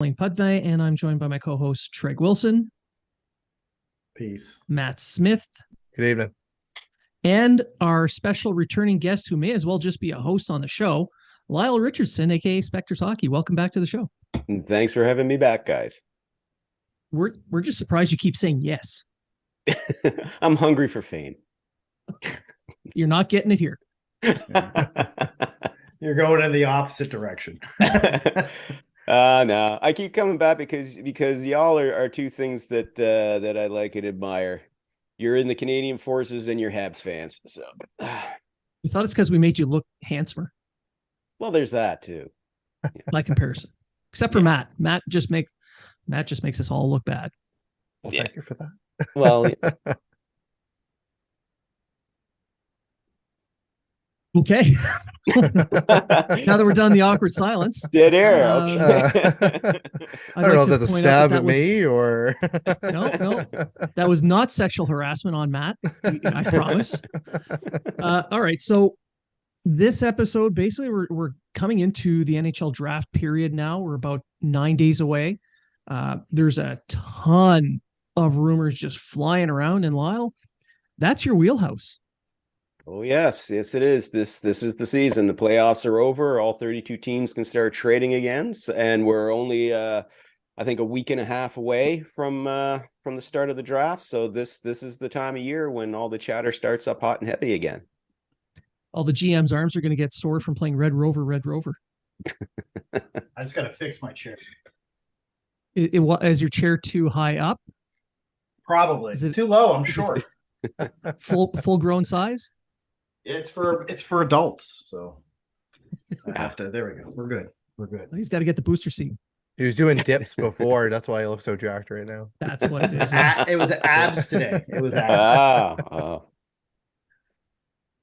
Matvei, and I'm joined by my co-host Trege Wilson. Peace. Matt Smith. Good evening. And our special returning guest, who may as well just be a host on the show, Lyle Richardson, aka Spector's Hockey. Welcome back to the show. Thanks for having me back, guys. We're just surprised you keep saying yes. I'm hungry for fame. You're not getting it here. You're going in the opposite direction. No, I keep coming back because y'all are two things that I like and admire. You're in the Canadian Forces and you're Habs fans. So We thought it's because we made you look handsomer. Well, there's that too. By comparison. Except for Matt. Matt just makes us all look bad. Well, thank you for that. Well, okay. Now that we're done the awkward silence. dead air. Okay. I don't know if that's a stab at me or no. That was not sexual harassment on Matt. I promise. All right. So this episode, basically, we're coming into the NHL draft period now. We're about 9 days away. There's a ton of rumors just flying around. And Lyle, that's your wheelhouse. Oh, yes, it is. This is the season. The playoffs are over. All 32 teams can start trading again, and we're only, I think, a week and a half away from the start of the draft. So this is the time of year when all the chatter starts up hot and heavy again. All the GM's arms are going to get sore from playing Red Rover. I just got to fix my chair. Is your chair too high up? Probably. Is it too low? I'm short. Full grown size? It's for adults. So I have to. There we go. We're good. He's got to get the booster seat. he was doing dips before. That's why he looks so jacked right now. That's what it is. It was abs today. It was abs.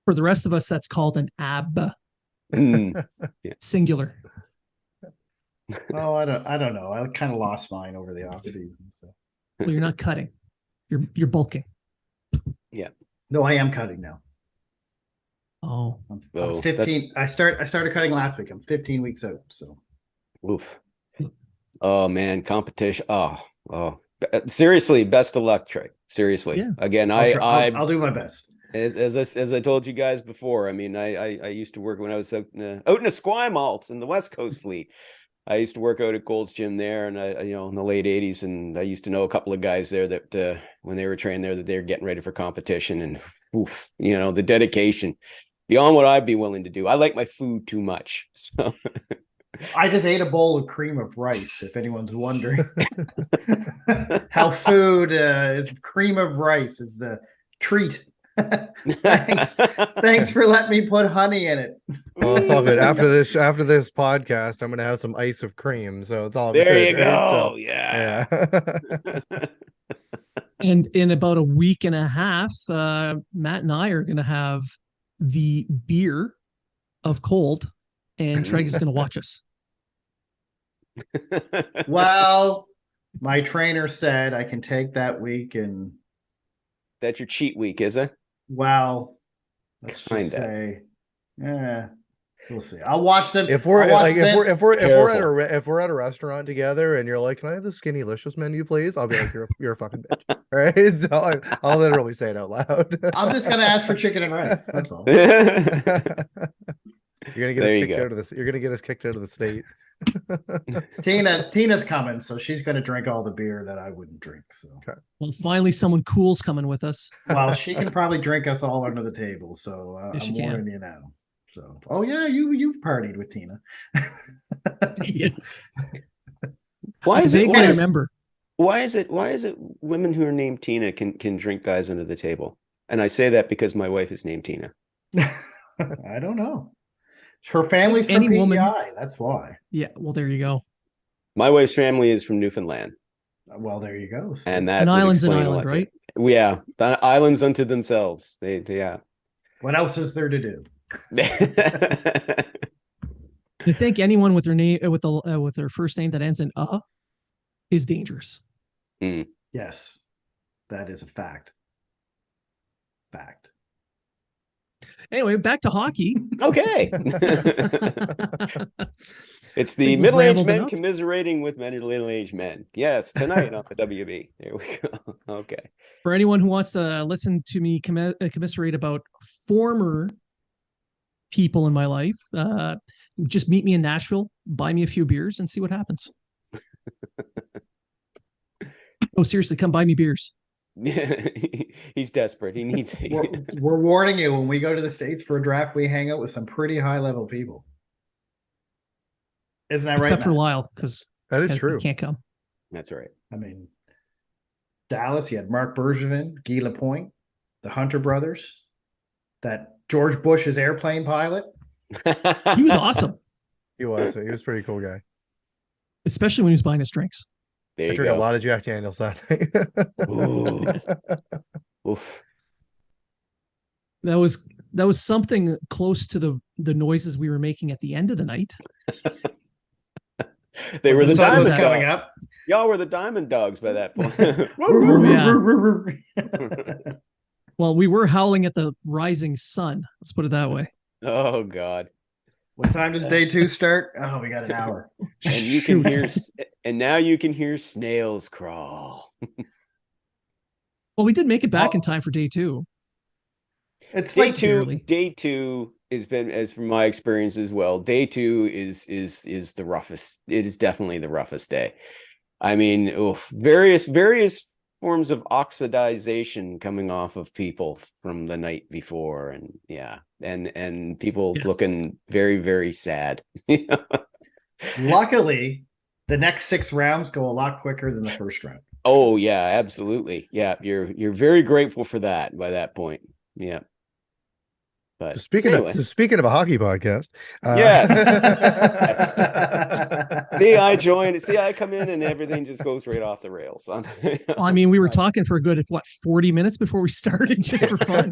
For the rest of us, that's called an ab. Singular. Oh, I don't know. I kind of lost mine over the off season. So. Well, you're not cutting. You're bulking. Yeah. No, I am cutting now. Oh. I'm 15. I started cutting last week. I'm 15 weeks out. So. Oof. Oh man, competition. Oh. Seriously, best of luck, Trey. Seriously. Yeah. Again, I'll do my best. As I told you guys before, I mean, I used to work when I was out in Esquimalt in the West Coast Fleet. I used to work out at Gold's Gym there, and in the late '80s, and I used to know a couple of guys there that when they were trained there, that they were getting ready for competition, and oof, the dedication beyond what I'd be willing to do. I like my food too much, so. I just ate a bowl of cream of rice, if anyone's wondering. How food is cream of rice is the treat. Thanks for letting me put honey in it. Well, it's all good. After this podcast, I'm gonna have some ice of cream, so it's all there good. You go. Right? So, yeah. And in about a week and a half, Matt and I are going to have the beer of cold, and Treg is going to watch us. Well, my trainer said I can take that week, and that's your cheat week, is it? Well, let's just say, we'll see. I'll watch them. If we're at a restaurant together and you're like, "Can I have the Skinny Licious menu, please?" I'll be like, "You're a fucking bitch." All right, so I'll literally say it out loud. I'm just gonna ask for chicken and rice. That's all. You're gonna get us kicked out of the state. Tina's coming, so she's gonna drink all the beer that I wouldn't drink. So well, finally someone cool's coming with us. Well, she can probably drink us all under the table, so I'm warning you now. So yeah, you've partied with Tina. Yeah. Why is it? Remember. Why is it women who are named Tina can drink guys under the table? And I say that because my wife is named Tina. I don't know. Her family's from PEI. That's why. Yeah. Well, there you go. My wife's family is from Newfoundland. Well, there you go. So. And that an island's an island, right? Yeah, the islands unto themselves. Yeah. What else is there to do? I think anyone with their name with their first name that ends in is dangerous. Yes, that is a fact. Anyway, back to hockey. Okay. It's the middle-aged men commiserating with middle-aged men. Yes, tonight on the WB. There we go. Okay. For anyone who wants to listen to me commiserate about former people in my life, just meet me in Nashville, buy me a few beers, and see what happens. No, seriously, come buy me beers. He's desperate. He needs. We're warning you, when we go to the States for a draft, we hang out with some pretty high-level people. Isn't that right? Except for Lyle, because that is true. He can't come. That's right. I mean, Dallas, you had Mark Bergevin, Guy Lapointe, the Hunter brothers, that George Bush's airplane pilot. He was awesome. He was a pretty cool guy. Especially when he was buying his drinks. I drank a lot of Jack Daniels that night. Oof. That was something close to the noises we were making at the end of the night. They were the sun was Diamond coming Dogs. up. Y'all were the Diamond Dogs by that point. Well, we were howling at the rising sun. Let's put it that way. Oh God. What time does day 2 start? Oh, we got an hour. And you can hear, and now you can hear snails crawl. Well, we did make it back in time for day 2. It's Day like two. Day 2 has been, as from my experience as well. Day 2 is the roughest. It is definitely the roughest day. I mean, various forms of oxidization coming off of people from the night before, and people looking very, very sad. Luckily, the next 6 rounds go a lot quicker than the first round. Oh yeah, absolutely. Yeah, you're very grateful for that by that point. Yeah. But speaking of a hockey podcast, yes. See, I come in and everything just goes right off the rails. Well, I mean, we were talking for a good 40 minutes before we started, just for fun.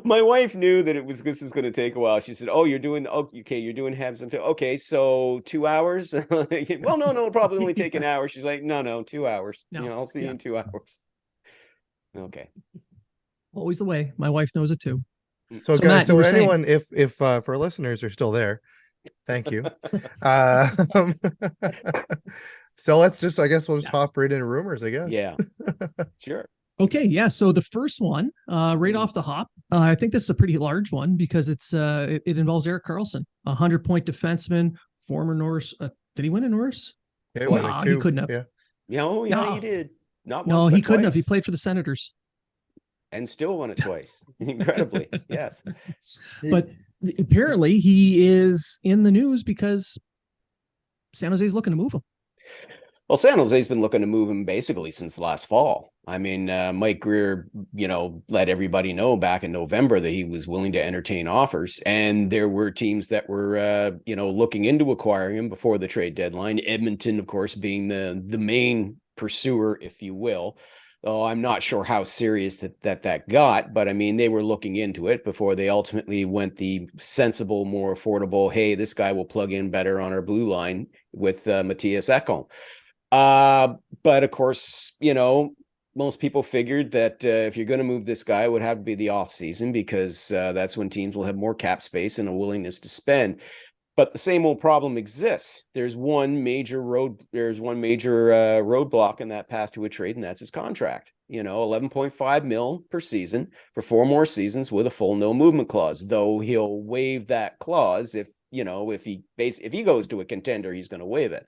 My wife knew that this was going to take a while. She said, "Oh, you're doing Habs and Phil. Okay, so 2 hours." Well, no, it'll probably only take an hour. She's like, "No, 2 hours. No, I'll see you in 2 hours." Okay. Always the way. My wife knows it too. So guys, so anyone, if for listeners are still there, thank you. So let's just, I guess we'll just hop right into rumors, I guess. Yeah. Sure. Okay, yeah. So the first one, right off the hop, I think this is a pretty large one because it involves Erik Karlsson, 100-point defenseman, former Norris. Did he win in Norris? Yeah, no, he couldn't have. Yeah. He did. Not once, no, he couldn't twice. have. He played for the Senators. And still won it twice. Incredibly. Yes. But apparently he is in the news because San Jose's looking to move him. Well, San Jose's been looking to move him basically since last fall. I mean, Mike Greer, let everybody know back in November that he was willing to entertain offers. And there were teams that were, looking into acquiring him before the trade deadline. Edmonton, of course, being the main pursuer, if you will. Oh, I'm not sure how serious that got, but I mean, they were looking into it before they ultimately went the sensible, more affordable, hey, this guy will plug in better on our blue line with Mattias Ekholm. But of course, most people figured that if you're going to move this guy, it would have to be the off season because that's when teams will have more cap space and a willingness to spend. But the same old problem exists. There's one major roadblock in that path to a trade, and that's his contract. $11.5 million per season for 4 more seasons with a full no movement clause. Though he'll waive that clause if he goes to a contender, he's going to waive it.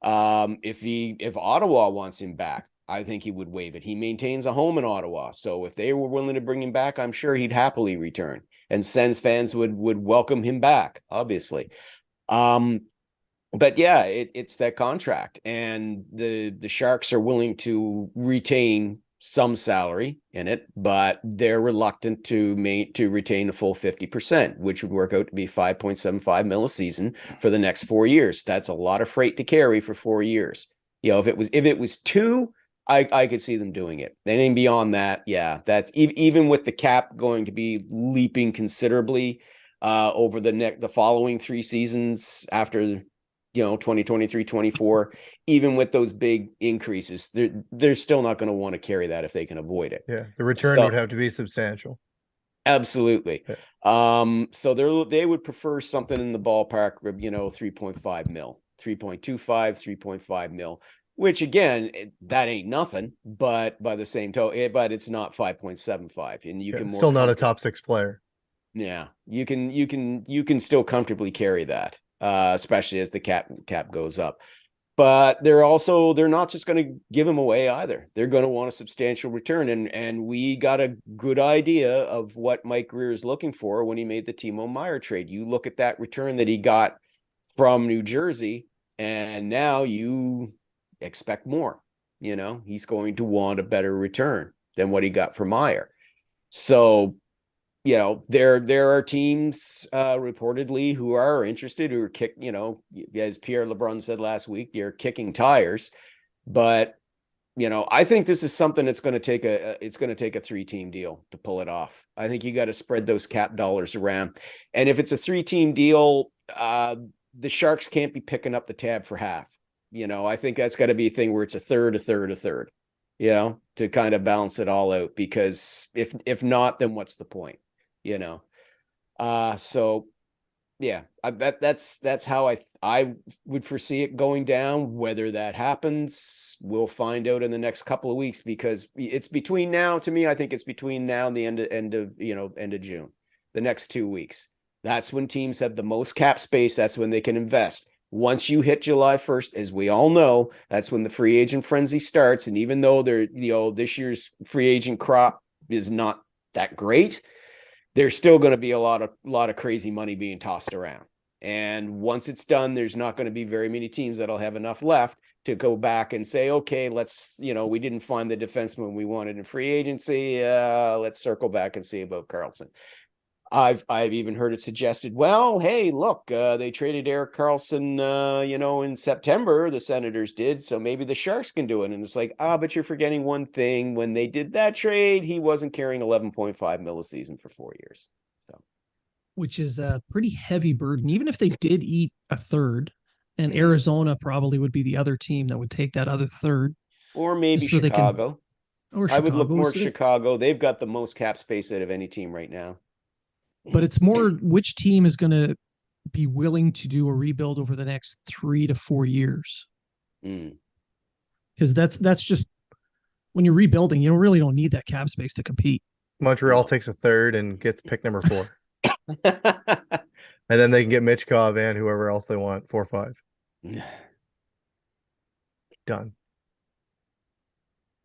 If Ottawa wants him back, I think he would waive it. He maintains a home in Ottawa, so if they were willing to bring him back, I'm sure he'd happily return. And Sens fans would welcome him back, obviously. But yeah, it's that contract, and the Sharks are willing to retain some salary in it, but they're reluctant to retain a full 50%, which would work out to be $5.75 million a season for the next 4 years. That's a lot of freight to carry for 4 years. If it was 2, I could see them doing it. Anything beyond that, yeah, that's even with the cap going to be leaping considerably over the following 3 seasons after 2023-24, even with those big increases, they're still not going to want to carry that if they can avoid it. Yeah, the return would have to be substantial. Absolutely. Yeah. So they would prefer something in the ballpark of, 3.5 mil, 3.25, 3.5 mil, which again, that ain't nothing, but by the same token, but it's not 5.75, and you can more Still not a top 6 player. Yeah, you can still comfortably carry that, especially as the cap goes up. But they're not just going to give him away either. They're going to want a substantial return, and we got a good idea of what Mike Grier is looking for when he made the Timo Meier trade. You look at that return that he got from New Jersey, and now you expect more. He's going to want a better return than what he got from Meier. So there are teams reportedly who are interested, who are as Pierre LeBrun said last week, they're kicking tires. But I think this is something that's going to take a 3-team deal to pull it off. I think you got to spread those cap dollars around, and if it's a 3-team deal, the Sharks can't be picking up the tab for half. I think that's got to be a thing where it's a third, to kind of balance it all out. Because if not, then what's the point? So yeah, that's how I would foresee it going down. Whether that happens, we'll find out in the next couple of weeks, because it's between now, to me, I think it's between now and the end of June, the next 2 weeks. That's when teams have the most cap space. That's when they can invest. Once you hit July 1st, as we all know, that's when the free agent frenzy starts. And even though this year's free agent crop is not that great, there's still going to be a lot of crazy money being tossed around. And once it's done, there's not going to be very many teams that'll have enough left to go back and say, okay, let's, we didn't find the defenseman we wanted in free agency. Let's circle back and see about Karlsson. I've even heard it suggested, well, hey, look, they traded Erik Karlsson, in September, the Senators did, so maybe the Sharks can do it. And it's like, but you're forgetting one thing. When they did that trade, he wasn't carrying 11.5 mil a season for 4 years. So, which is a pretty heavy burden. Even if they did eat a third, and Arizona probably would be the other team that would take that other third. Or maybe Chicago. I would look more at Chicago. They've got the most cap space out of any team right now. But it's more which team is going to be willing to do a rebuild over the next 3 to 4 years. Because that's just, when you're rebuilding, you really don't need that cap space to compete. Montreal takes a third and gets pick number 4. And then they can get Michkov and whoever else they want, 4 or 5. Done.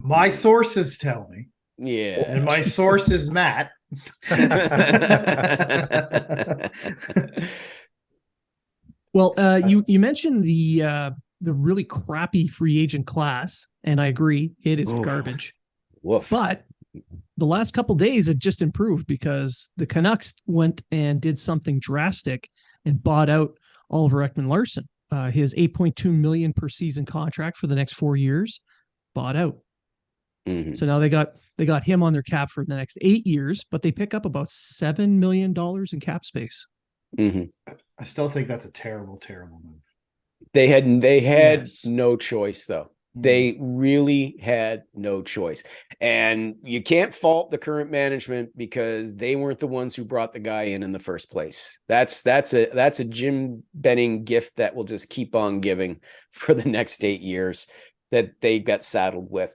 My sources tell me. Yeah. And my source is Matt. Well, you mentioned the really crappy free agent class, and I agree, it is garbage. Woof. But the last couple of days it just improved, because the Canucks went and did something drastic and bought out Oliver Ekman-Larsson. His $8.2 million per season contract for the next 4 years, bought out. So now they got him on their cap for the next 8 years, but they pick up about $7 million in cap space. I still think that's a terrible, terrible move. They had no choice, though. They really had no choice. And you can't fault the current management, because they weren't the ones who brought the guy in the first place. That's a Jim Benning gift that will just keep on giving for the next 8 years that they got saddled with.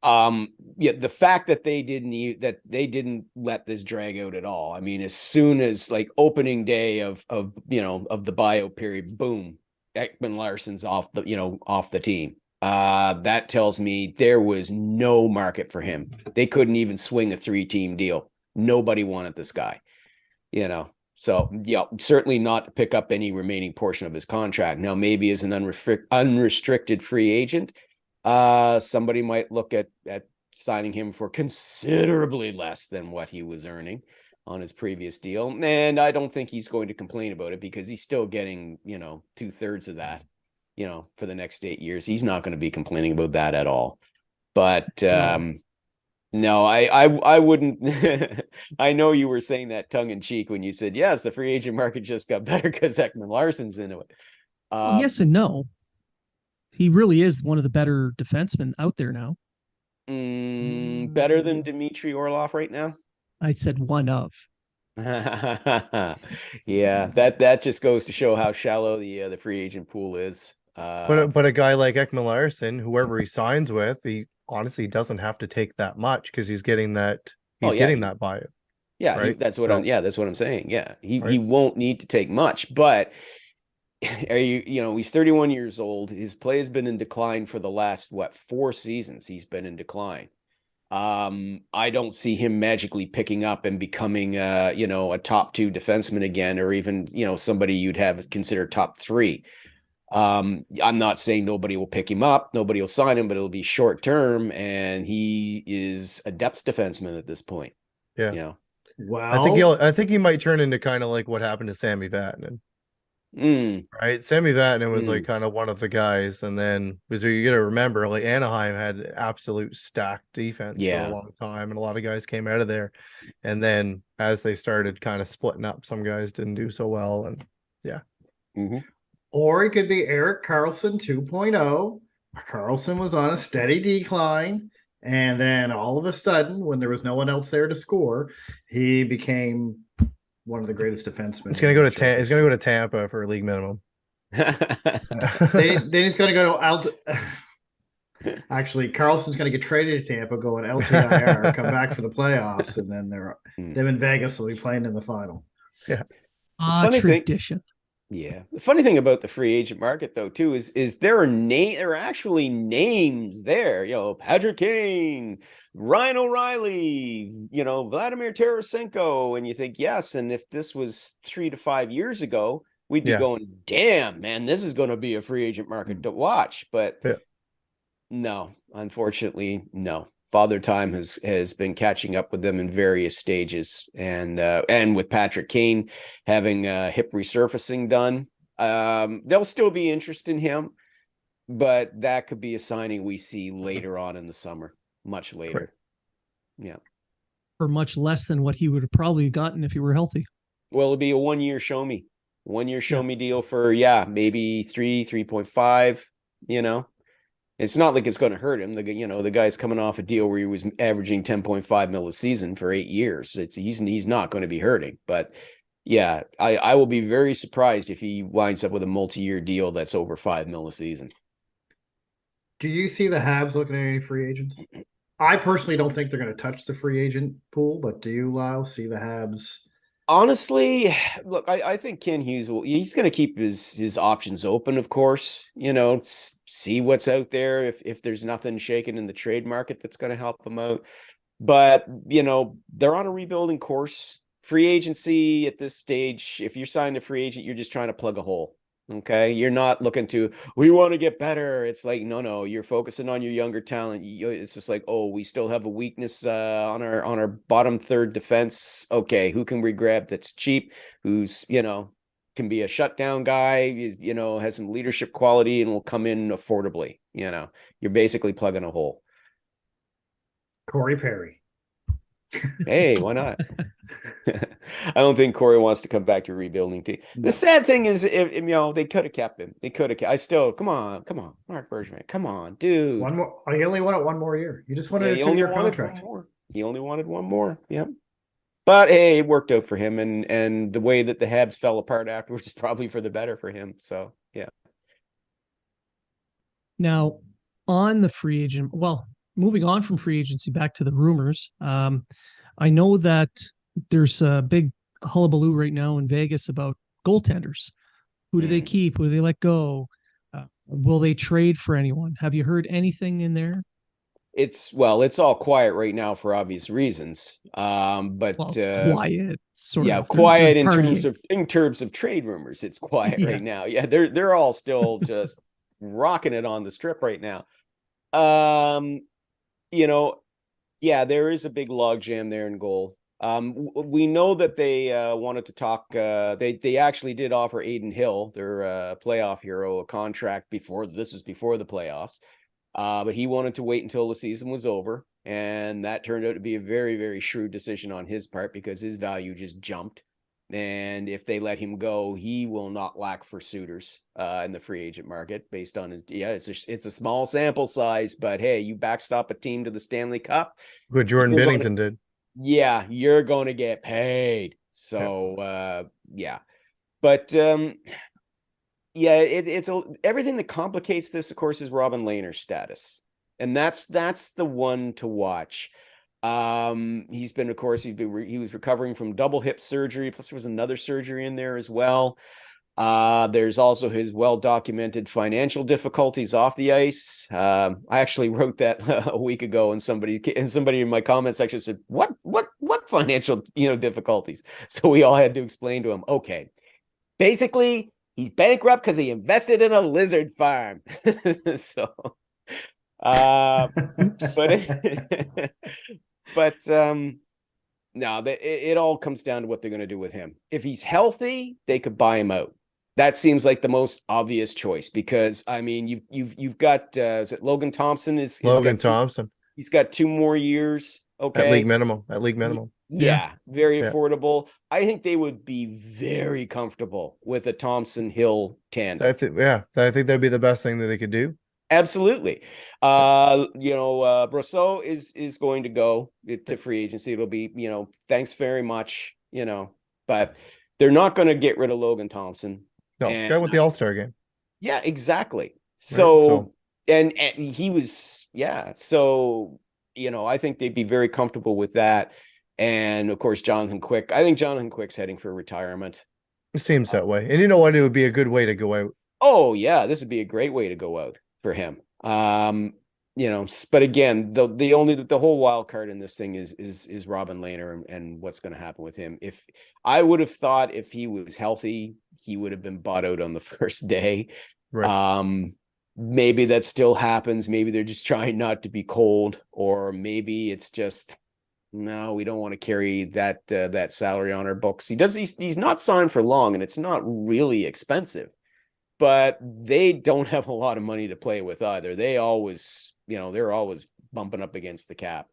The fact that they didn't let this drag out at all. I mean, as soon as opening day of the buyout period, boom, Ekman-Larsson's off the team. That tells me there was no market for him. They couldn't even swing a 3-team deal. Nobody wanted this guy, So certainly not to pick up any remaining portion of his contract. Now, maybe as an unrestricted free agent, somebody might look at signing him for considerably less than what he was earning on his previous deal. And I don't think he's going to complain about it, because he's still getting, 2/3 of that, for the next 8 years. He's not going to be complaining about that at all. But, no, I wouldn't. I know you were saying that tongue in cheek when you said, yes, the free agent market just got better because Ekman-Larsson's into it. Yes and no. He really is one of the better defensemen out there now. Better than Dmitry Orlov right now? I said one of. Yeah, that just goes to show how shallow the free agent pool is. But a guy like Ekman Larsson, whoever he signs with, he honestly doesn't have to take that much because he's getting that buyout. Yeah, right? that's what I'm saying. Yeah, he Right. won't need to take much, but he's 31 years old. His play has been in decline for the last 4 seasons. He's been in decline. I don't see him magically picking up and becoming a top 2 defenseman again, or even somebody you'd have considered top 3. I'm not saying nobody will pick him up, nobody will sign him, but it'll be short term, and he is a depth defenseman at this point. Yeah. Well, I think he might turn into kind of like what happened to Sammy Vatanen. Right, Sammy Vatanen was like kind of one of the guys, and then because you got to remember, like Anaheim had absolute stacked defense for a long time, and a lot of guys came out of there, and then as they started kind of splitting up, some guys didn't do so well, and or it could be Erik Karlsson 2.0. Karlsson was on a steady decline, and then all of a sudden, when there was no one else there to score, he became one of the greatest defensemen. He's gonna go to Tampa for a league minimum. then he's gonna go to Actually, Karlsson's gonna get traded to Tampa, go on LTIR, come back for the playoffs, and then them in Vegas will be playing in the final. Yeah, tradition. The funny thing about the free agent market, though, too, is there are actually names there. Patrick Kane, Ryan O'Reilly, Vladimir Tarasenko, and you think yes. And if this was 3 to 5 years ago, we'd be going, "Damn, man, this is going to be a free agent market to watch." But no, unfortunately, no. Father Time has been catching up with them in various stages, and with Patrick Kane having hip resurfacing done, there'll still be interest in him, but that could be a signing we see later on in the summer, much later. Right. Yeah, for much less than what he would have probably gotten if he were healthy. Well, it'll be a 1 year show me deal for maybe 3.5. It's not like it's going to hurt him. The guy's coming off a deal where he was averaging 10.5 mil a season for 8 years. He's not going to be hurting. But yeah, I will be very surprised if he winds up with a multi-year deal that's over 5 mil a season. Do you see the Habs looking at any free agents? I personally don't think they're going to touch the free agent pool, but do you, Lyle, see the Habs? Honestly, look, I think Ken Hughes he's going to keep his options open, of course, see what's out there. If there's nothing shaking in the trade market that's going to help him out. But, they're on a rebuilding course. Free agency at this stage, if you're signed a free agent, you're just trying to plug a hole. Okay, you're not looking we want to get better. It's like, no, you're focusing on your younger talent. It's just like, we still have a weakness on our bottom third defense. Okay, who can we grab that's cheap? Who's, can be a shutdown guy, has some leadership quality and will come in affordably. You're basically plugging a hole. Corey Perry. Hey, why not? I don't think Corey wants to come back to a rebuilding team. No. The sad thing is, if they could have kept him. They could have. Come on, Mark Bergevin, come on, dude. One more. He only wanted 1 more year. You just wanted a 2-year contract. He only wanted 1 more. Yep. But hey, it worked out for him, and the way that the Habs fell apart afterwards is probably for the better for him. So yeah. Now, on the free agent, moving on from free agency back to the rumors. I know that there's a big hullabaloo right now in Vegas about goaltenders. Who do they keep? Who do they let go? Will they trade for anyone? Have you heard anything in there? It's all quiet right now for obvious reasons. But it's quiet, sort of. Quiet in terms of trade rumors. It's quiet right now. Yeah, they're all still just rocking it on the strip right now. There is a big logjam there in goal. We know that they wanted to talk. They actually did offer Adin Hill, their playoff hero, a contract before the playoffs. But he wanted to wait until the season was over, and that turned out to be a very, very shrewd decision on his part because his value just jumped. And if they let him go, he will not lack for suitors in the free agent market based on his. Yeah, it's a small sample size, but hey, you backstop a team to the Stanley Cup. What Jordan Binnington did. yeah, you're going to get paid. So, yeah. But, yeah, it's everything that complicates this, of course, is Robin Lehner's status. And that's the one to watch. He's been, of course, he was recovering from double hip surgery. Plus there was another surgery in there as well. There's also his well-documented financial difficulties off the ice. I actually wrote that a week ago, and somebody in my comment section said, what financial, difficulties? So we all had to explain to him, okay, basically he's bankrupt because he invested in a lizard farm. So, but no, it all comes down to what they're going to do with him. If he's healthy, they could buy him out. That seems like the most obvious choice, because I mean, you've got is it Logan Thompson? Thompson. He's got 2 more years. Okay, at league minimum. Yeah, very affordable. I think they would be very comfortable with a Thompson Hill tandem. I think that'd be the best thing that they could do. Absolutely. Brosseau is going to go to free agency. It'll be, thanks very much, but they're not going to get rid of Logan Thompson. No, guy with the All-Star game. Yeah, exactly. So and he was, so, I think they'd be very comfortable with that. And of course, Jonathan Quick. I think Jonathan Quick's heading for retirement. It seems that way. And you know what? It would be a good way to go out. Oh, yeah. This would be a great way to go out for him. But again, the whole wild card in this thing is Robin Lehner and what's going to happen with him. If I would have thought if he was healthy, he would have been bought out on the first day. Right. Maybe that still happens. Maybe they're just trying not to be cold, or maybe it's just, no, we don't want to carry that salary on our books. He's not signed for long, and it's not really expensive, but they don't have a lot of money to play with either. They always, they're always bumping up against the cap.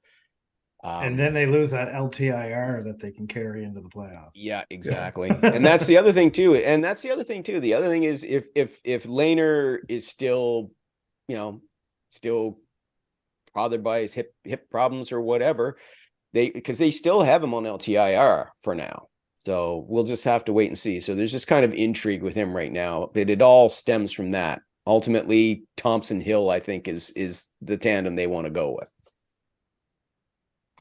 And then they lose that LTIR that they can carry into the playoffs. Yeah, exactly. And that's the other thing too. The other thing is if Lehner is still, still bothered by his hip problems or whatever, because they still have him on LTIR for now. So we'll just have to wait and see. So there's this kind of intrigue with him right now, but it all stems from that. Ultimately, Thompson Hill, I think, is the tandem they want to go with.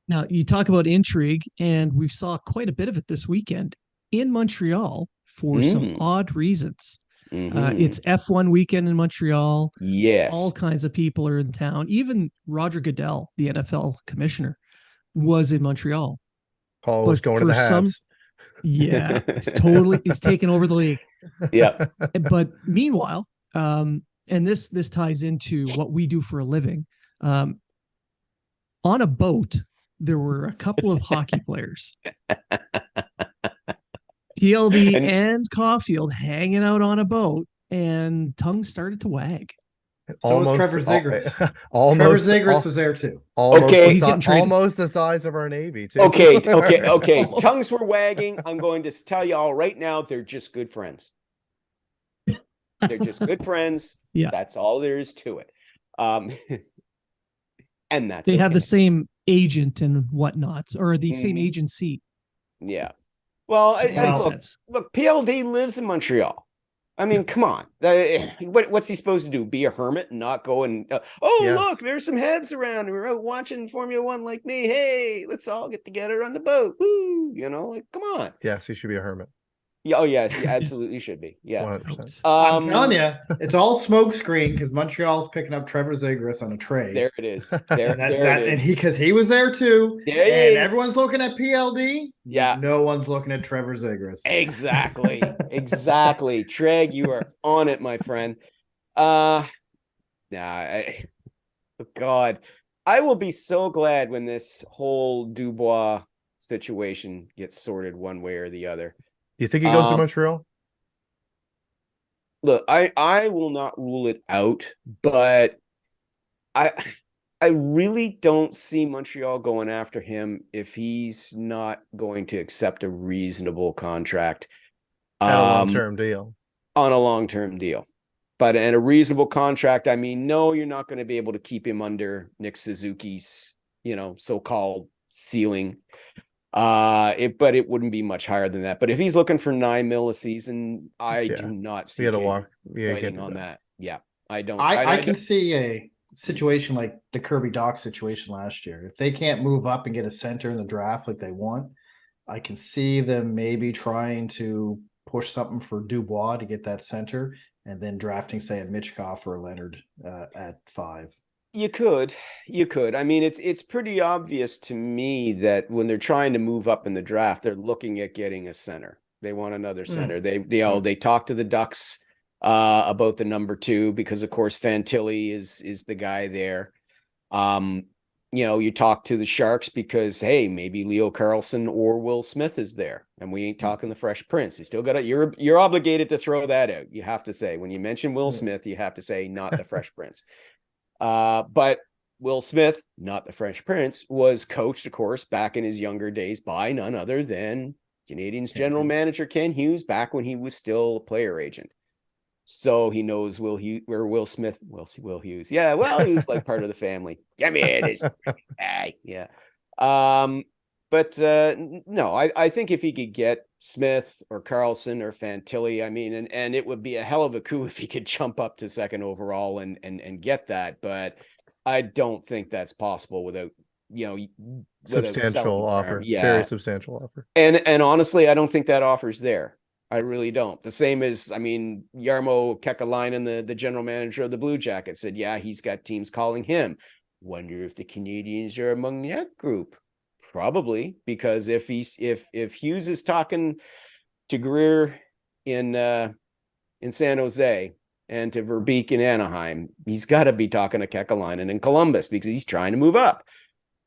Now, you talk about intrigue, and we saw quite a bit of it this weekend in Montreal for some odd reasons. Mm-hmm. It's F1 weekend in Montreal. Yes. All kinds of people are in town. Even Roger Goodell, the NFL commissioner, was in Montreal. Paul was going to the Habs. He's taken over the league. Yeah. But meanwhile, and this ties into what we do for a living. On a boat, there were a couple of hockey players, PLD and Caulfield, hanging out on a boat, and tongues started to wag. So was Trevor Zegras. Trevor Zegras was there too. Almost the size of our Navy too. Okay. Tongues were wagging. I'm going to tell you all right now, they're just good friends. They're just good friends. Yeah, that's all there is to it. And that's they have the same agent and whatnot, or the same agency. Yeah. Well, look, PLD lives in Montreal. I mean, come on. What's he supposed to do? Be a hermit and not go and look, there's some Habs around. We're out watching Formula One like me. Hey, let's all get together on the boat. Woo! Come on. Yes, he should be a hermit. Yeah, oh yes, he absolutely should be. Yeah, 100%. I'm telling you, it's all smoke screen because Montreal's picking up Trevor Zegras on a trade. There it is. And he was there too. There and everyone's looking at PLD. Yeah, no one's looking at Trevor Zegras. Exactly. Treg, you are on it, my friend. God, I will be so glad when this whole Dubois situation gets sorted one way or the other. You think he goes to Montreal? Look, I will not rule it out, but I really don't see Montreal going after him if he's not going to accept a reasonable contract. On a long-term deal. On a long-term deal. But in a reasonable contract, I mean, no, you're not going to be able to keep him under Nick Suzuki's, so-called ceiling. But it wouldn't be much higher than that. But if he's looking for $9 million a season, I do not see fighting on that. Yeah, I don't. I can see a situation like the Kirby Doc situation last year. If they can't move up and get a center in the draft like they want, I can see them maybe trying to push something for Dubois to get that center, and then drafting, say, a Michkov or a Leonard at 5. You could. I mean, it's pretty obvious to me that when they're trying to move up in the draft, they're looking at getting a center. They want another center. They talk to the Ducks about the number 2 because, of course, Fantilli is the guy there. You talk to the Sharks because, hey, maybe Leo Carlsson or Will Smith is there, and we ain't talking the Fresh Prince. You still got it. You're obligated to throw that out. You have to say, when you mention Will Smith, you have to say not the Fresh Prince. But Will Smith, not the Fresh Prince, was coached, of course, back in his younger days by none other than Canadiens general manager Ken Hughes, back when he was still a player agent. So he knows Will Hughes. Yeah, well, he was like part of the family. Yeah, man, it's yeah. But no, I think if he could get Smith or Karlsson or Fantilli, I mean, and it would be a hell of a coup if he could jump up to 2nd overall and get that. But I don't think that's possible without substantial offer. Yeah, very substantial offer. And honestly, I don't think that offer's there. I really don't. The same as, I mean, Jarmo Kekalainen, the general manager of the Blue Jackets, said, yeah, he's got teams calling him. Wonder if the Canadiens are among that group. Probably, because if Hughes is talking to Greer in San Jose and to Verbeek in Anaheim, he's got to be talking to Kekalainen in Columbus because he's trying to move up.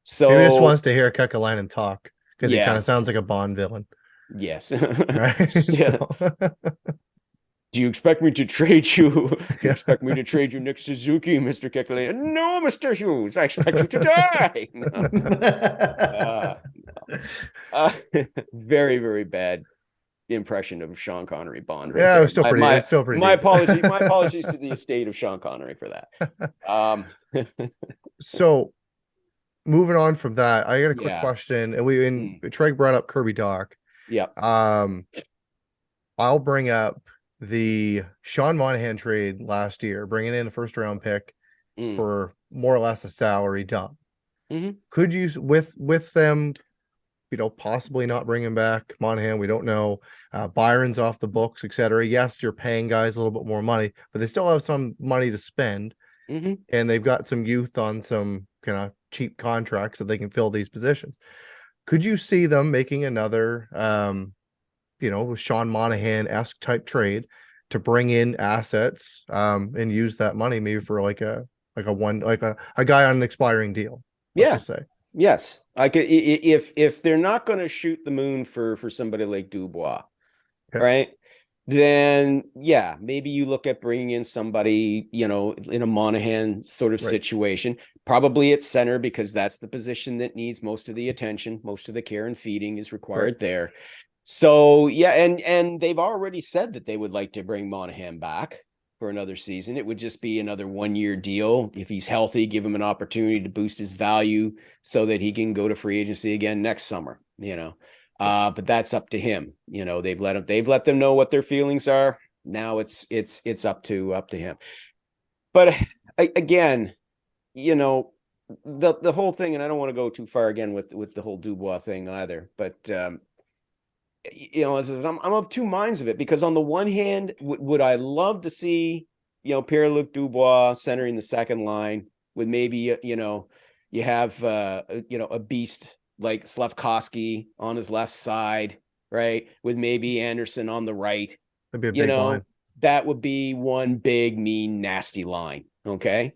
So he just wants to hear Kekalainen talk because he kind of sounds like a Bond villain. Yes. Right. Yeah. Do you expect me to trade you? Do you expect me to trade you Nick Suzuki, Mr. Kekalainen? No, Mr. Hughes. I expect you to die. No. Very, very bad impression of Sean Connery Bond. Right, yeah, it was still pretty. My apologies to the estate of Sean Connery for that. So moving on from that, I got a quick question, and Trege brought up Kirby Doc. Yeah. I'll bring up the Sean Monahan trade last year, bringing in a 1st-round pick for more or less a salary dump. Could you, with them, possibly not bringing back Monahan? We don't know. Byron's off the books, etc. Yes, you're paying guys a little bit more money, but they still have some money to spend, and they've got some youth on some kind of cheap contracts that they can fill these positions. Could you see them making another, Sean Monahan-esque type trade to bring in assets and use that money maybe for like a guy on an expiring deal? Yeah. Say. Yes. I could, if they're not going to shoot the moon for somebody like Dubois, right? Then maybe you look at bringing in somebody, in a Monahan sort of situation, probably at center, because that's the position that needs most of the attention, most of the care and feeding is required there. So and they've already said that they would like to bring Monahan back for another season. It would just be another 1-year deal. If he's healthy, give him an opportunity to boost his value so that he can go to free agency again next summer, but that's up to him. They've let them know what their feelings are. Now it's up to him. But again, the whole thing, and I don't want to go too far again with the whole Dubois thing either, but I'm of two minds of it, because on the one hand, would I love to see, Pierre-Luc Dubois centering the second line with maybe, you have, a beast like Slafkovsky on his left side, right? With maybe Anderson on the right. That'd be a big line. That would be one big, mean, nasty line. Okay.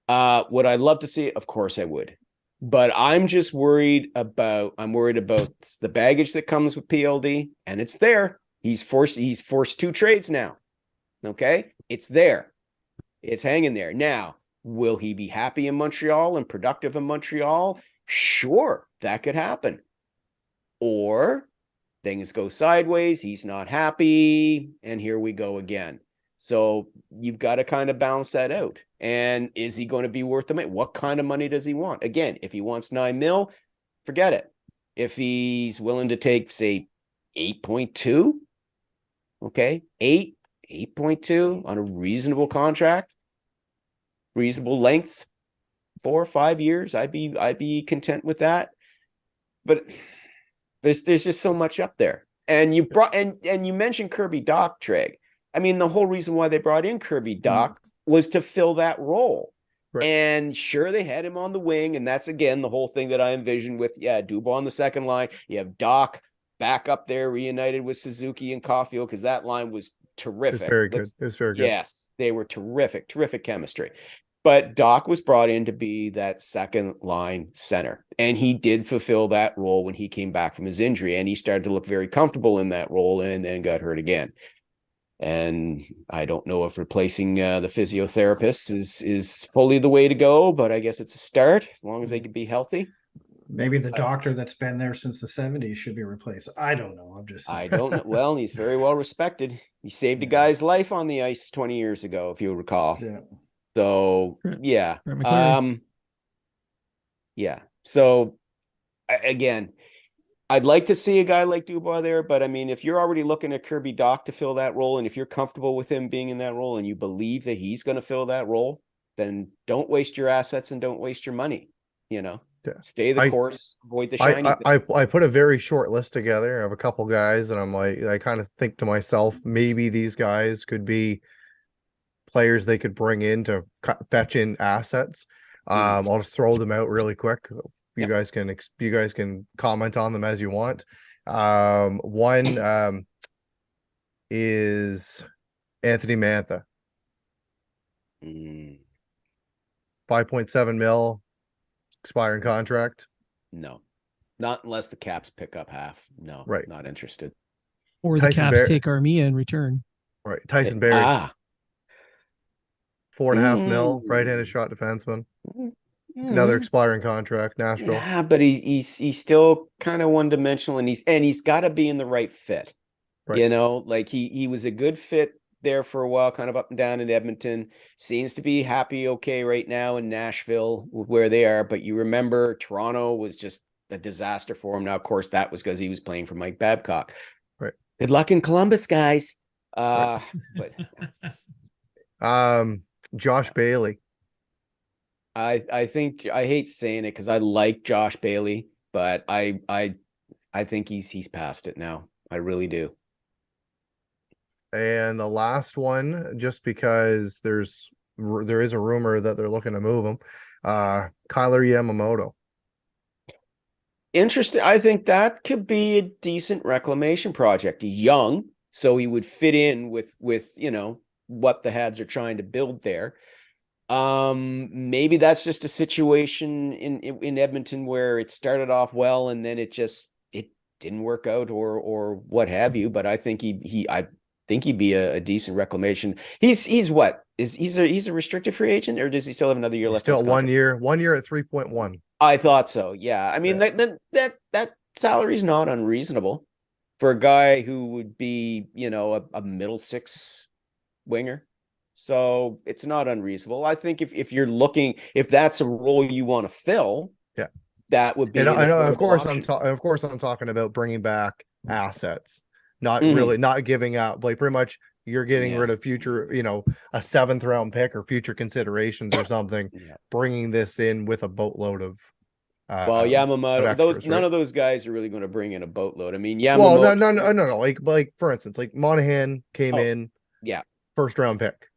Would I love to see it? Of course I would. But I'm just worried about the baggage that comes with PLD, and it's there. He's forced 2 trades now. Okay. It's there. It's hanging there. Now, will he be happy in Montreal and productive in Montreal? Sure, that could happen. Or things go sideways, he's not happy, and here we go again. So you've got to kind of balance that out. And is he going to be worth the money? What kind of money does he want? Again, if he wants $9 million, forget it. If he's willing to take, say, 8.2, okay, 8.2 on a reasonable contract, reasonable length, 4 or 5 years, I'd be content with that. But there's just so much up there. And you brought and you mentioned Kirby Dach, Treg. I mean, the whole reason why they brought in Kirby Dach was to fill that role. Right. And sure, they had him on the wing, and that's again the whole thing that I envisioned with Dubois on the second line. You have Dach back up there, reunited with Suzuki and Caulfield, because that line was terrific. It's very good. It's very good. Yes, they were terrific chemistry. But Dach was brought in to be that second line center, and he did fulfill that role when he came back from his injury, and he started to look very comfortable in that role, and then got hurt again. And I don't know if replacing the physiotherapist is fully the way to go, but I guess it's a start as long as they can be healthy. Maybe the doctor that's been there since the 70s should be replaced. I don't know. I don't know. Well, he's very well respected. He saved a guy's life on the ice 20 years ago, if you recall. Yeah. So, yeah. Yeah. So, again, I'd like to see a guy like Dubois there, but I mean, if you're already looking at Kirby Dach to fill that role, and if you're comfortable with him being in that role and you believe that he's going to fill that role, then don't waste your assets and don't waste your money. Stay the course, avoid the shiny. I put a very short list together. I have a couple guys, and I'm like, I kind of think to myself, maybe these guys could be players they could bring in to fetch in assets. I'll just throw them out really quick. You guys can comment on them as you want. One is Anthony Mantha. 5.7 mil expiring contract. No, not unless the Caps pick up half. No, right. Not interested. Or the Caps take Armia in return. Right. Tyson Barrie. 4.5 mil, right-handed shot defenseman. Another expiring contract, Nashville. Yeah, but he's still kind of one-dimensional, and he's got to be in the right fit. Right. Like he was a good fit there for a while, kind of up and down in Edmonton. Seems to be happy, okay, right now in Nashville where they are. But you remember Toronto was just a disaster for him. Now, of course, that was because he was playing for Mike Babcock. Right. Good luck in Columbus, guys. Right. But Josh Bailey. I think I hate saying it because I like Josh Bailey, but I think he's past it now. I really do. And the last one, just because there is a rumor that they're looking to move him, Kyler Yamamoto. Interesting. I think that could be a decent reclamation project. Young, so he would fit in with what the Habs are trying to build there. Maybe that's just a situation in Edmonton where it started off well and then it didn't work out or what have you. But I think I think he'd be a decent reclamation. He's what he's a restricted free agent, or does he still have another year left? Still 1 year at 3.1. I thought so. Yeah. I mean, that salary is not unreasonable for a guy who would be, a middle six winger. So it's not unreasonable. I think if you're looking, if that's a role you want to fill, that would be. And I know, of course, I'm talking about bringing back assets, not really not giving out. Like pretty much, you're getting rid of future, a 7th round pick or future considerations or something. Bringing this in with a boatload of. Yamamoto, extras, none of those guys are really going to bring in a boatload. I mean, Yamamoto. Well, no. Like for instance, like Monahan came in, 1st round pick.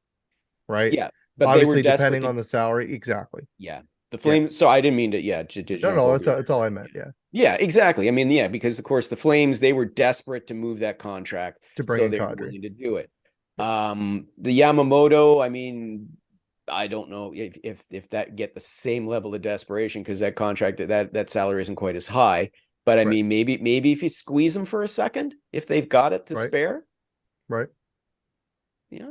Right. Yeah. But obviously they were depending on the salary. Exactly. Yeah. The Flames. Yeah. So I didn't mean to. Yeah. No. That's all I meant. Yeah. Yeah. Exactly. I mean, because of course the Flames, they were desperate to move that contract to bring in they Kadri. were willing to do it. The Yamamoto. I mean, I don't know if that get the same level of desperation because that contract that salary isn't quite as high. But I mean, maybe if you squeeze them for a second, if they've got it to spare. Right. Yeah.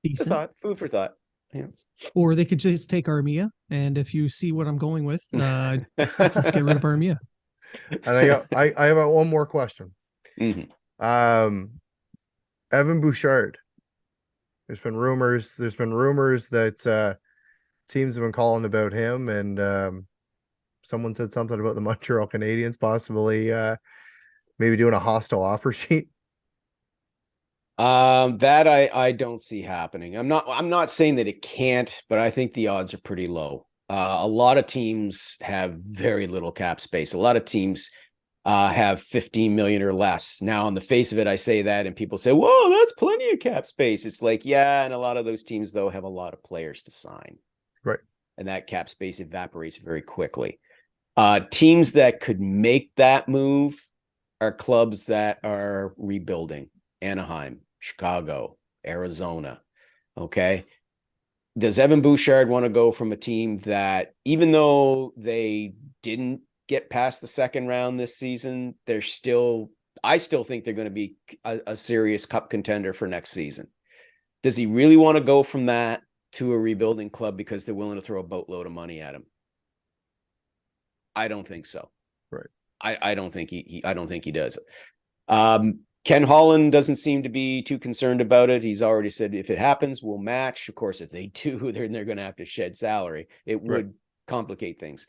Decent. Food for thought. Yeah. Or they could just take Armia, and if you see what I'm going with, let's get rid of Armia. And I have one more question. Mm-hmm. Evan Bouchard. There's been rumors that teams have been calling about him, and someone said something about the Montreal Canadiens possibly maybe doing a hostile offer sheet. That I don't see happening. I'm not saying that it can't, but I think the odds are pretty low. A lot of teams have very little cap space. A lot of teams have 15 million or less. Now, on the face of it, I say that, and people say, "Whoa, that's plenty of cap space." It's like, yeah, and a lot of those teams though have a lot of players to sign, right? And that cap space evaporates very quickly. Teams that could make that move are clubs that are rebuilding: Anaheim, Chicago, Arizona. Okay. Does Evan Bouchard want to go from a team that, even though they didn't get past the second round this season, I still think they're going to be a serious cup contender for next season. Does he really want to go from that to a rebuilding club because they're willing to throw a boatload of money at him? I don't think so. Right. I don't think he does. Ken Holland doesn't seem to be too concerned about it. He's already said if it happens, we'll match. Of course, if they do, then they're going to have to shed salary. It would complicate things.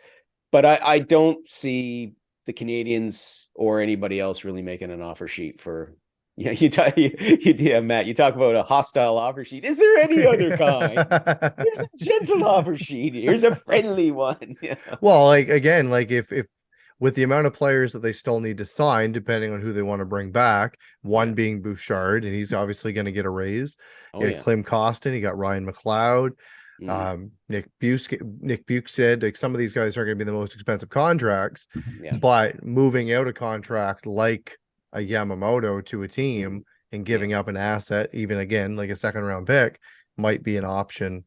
But I don't see the Canadiens or anybody else really making an offer sheet for. Yeah, Matt, you talk about a hostile offer sheet. Is there any other kind? There's a gentle offer sheet. Here's a friendly one. Yeah. Well, like again, like if with the amount of players that they still need to sign, depending on who they want to bring back, one being Bouchard, and he's obviously going to get a raise. Klim Kostin, you got Ryan McLeod, Nick Bukestad. Like some of these guys are going to be the most expensive contracts, but moving out a contract like a Yamamoto to a team and giving up an asset, even again like a second round pick, might be an option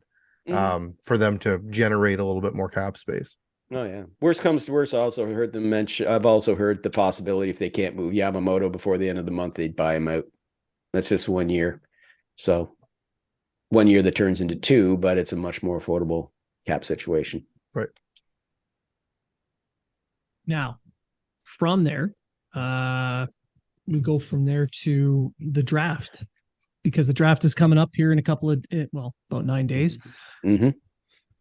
for them to generate a little bit more cap space. Oh yeah. Worst comes to worst, I also heard them mention. I've also heard the possibility if they can't move Yamamoto before the end of the month, they'd buy him out. That's just 1 year, so 1 year that turns into 2, but it's a much more affordable cap situation. Right. Now, from there, we go from there to the draft, because the draft is coming up here in about 9 days. Mm-hmm.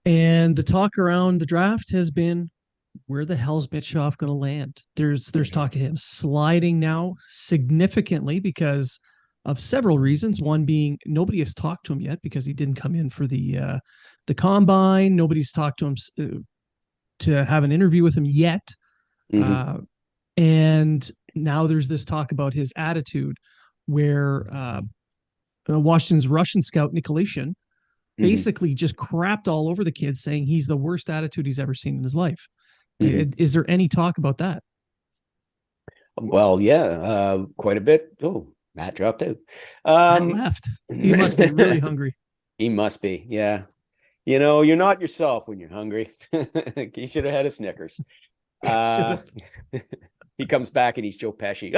And the talk around the draft has been, where the hell's Michkov going to land? There's talk of him sliding now significantly because of several reasons. One being nobody has talked to him yet because he didn't come in for the combine. Nobody's talked to him to have an interview with him yet. Mm-hmm. And now there's this talk about his attitude where Washington's Russian scout, Nikolation, basically just crapped all over the kid, saying he's the worst attitude he's ever seen in his life. Is there any talk about that? Well, yeah, quite a bit. Oh, Matt dropped out. Matt left. He must be really hungry. He must be, yeah. You know, you're not yourself when you're hungry. He should have had a Snickers. He comes back and he's Joe Pesci.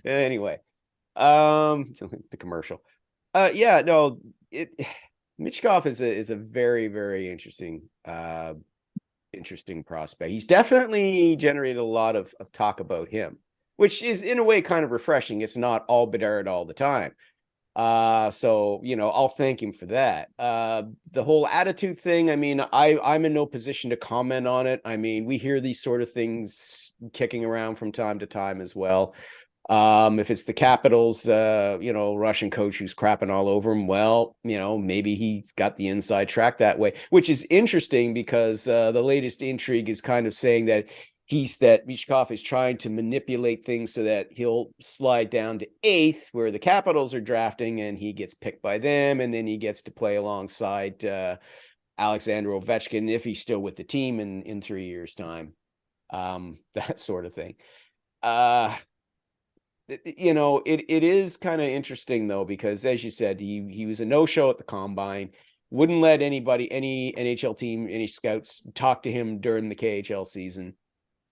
Anyway, the commercial. Michkov is a very, very interesting prospect. He's definitely generated a lot of talk about him, which is in a way kind of refreshing. It's not all Bedard all the time. So, I'll thank him for that. The whole attitude thing, I mean, I'm in no position to comment on it. I mean, we hear these sort of things kicking around from time to time as well. If it's the Capitals, Russian coach who's crapping all over him, well, maybe he's got the inside track that way, which is interesting because the latest intrigue is kind of saying that Michkov is trying to manipulate things so that he'll slide down to 8th where the Capitals are drafting and he gets picked by them. And then he gets to play alongside Alexander Ovechkin if he's still with the team in 3 years' time. That sort of thing. It is kind of interesting though, because as you said, he was a no-show at the combine, wouldn't let any NHL team, any scouts talk to him during the KHL season.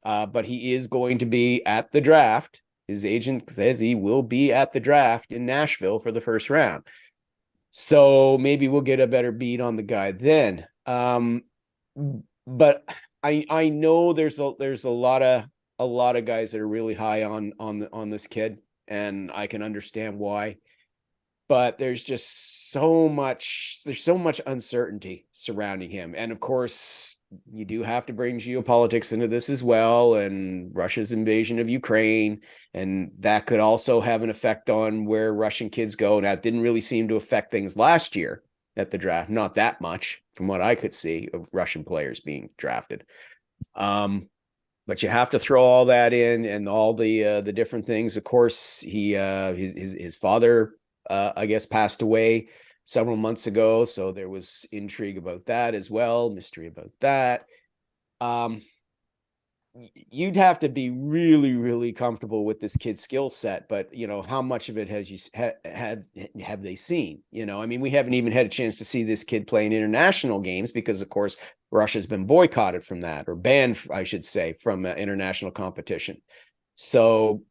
But he is going to be at the draft. His agent says he will be at the draft in Nashville for the first round. So maybe we'll get a better beat on the guy then. But I know there's a lot of guys that are really high on this kid, and I can understand why. but there's just so much uncertainty surrounding him. And of course, you do have to bring geopolitics into this as well, and Russia's invasion of Ukraine, and that could also have an effect on where Russian kids go. Now, it didn't really seem to affect things last year at the draft, not that much from what I could see of Russian players being drafted. But you have to throw all that in, and all the different things. Of course, his father, I guess, passed away several months ago, so there was intrigue about that as well, mystery about that. You'd have to be really, really comfortable with this kid's skill set, but how much of it have they seen? I mean, we haven't even had a chance to see this kid play in international games because, of course, Russia's been boycotted from that, or banned, I should say, from international competition. So,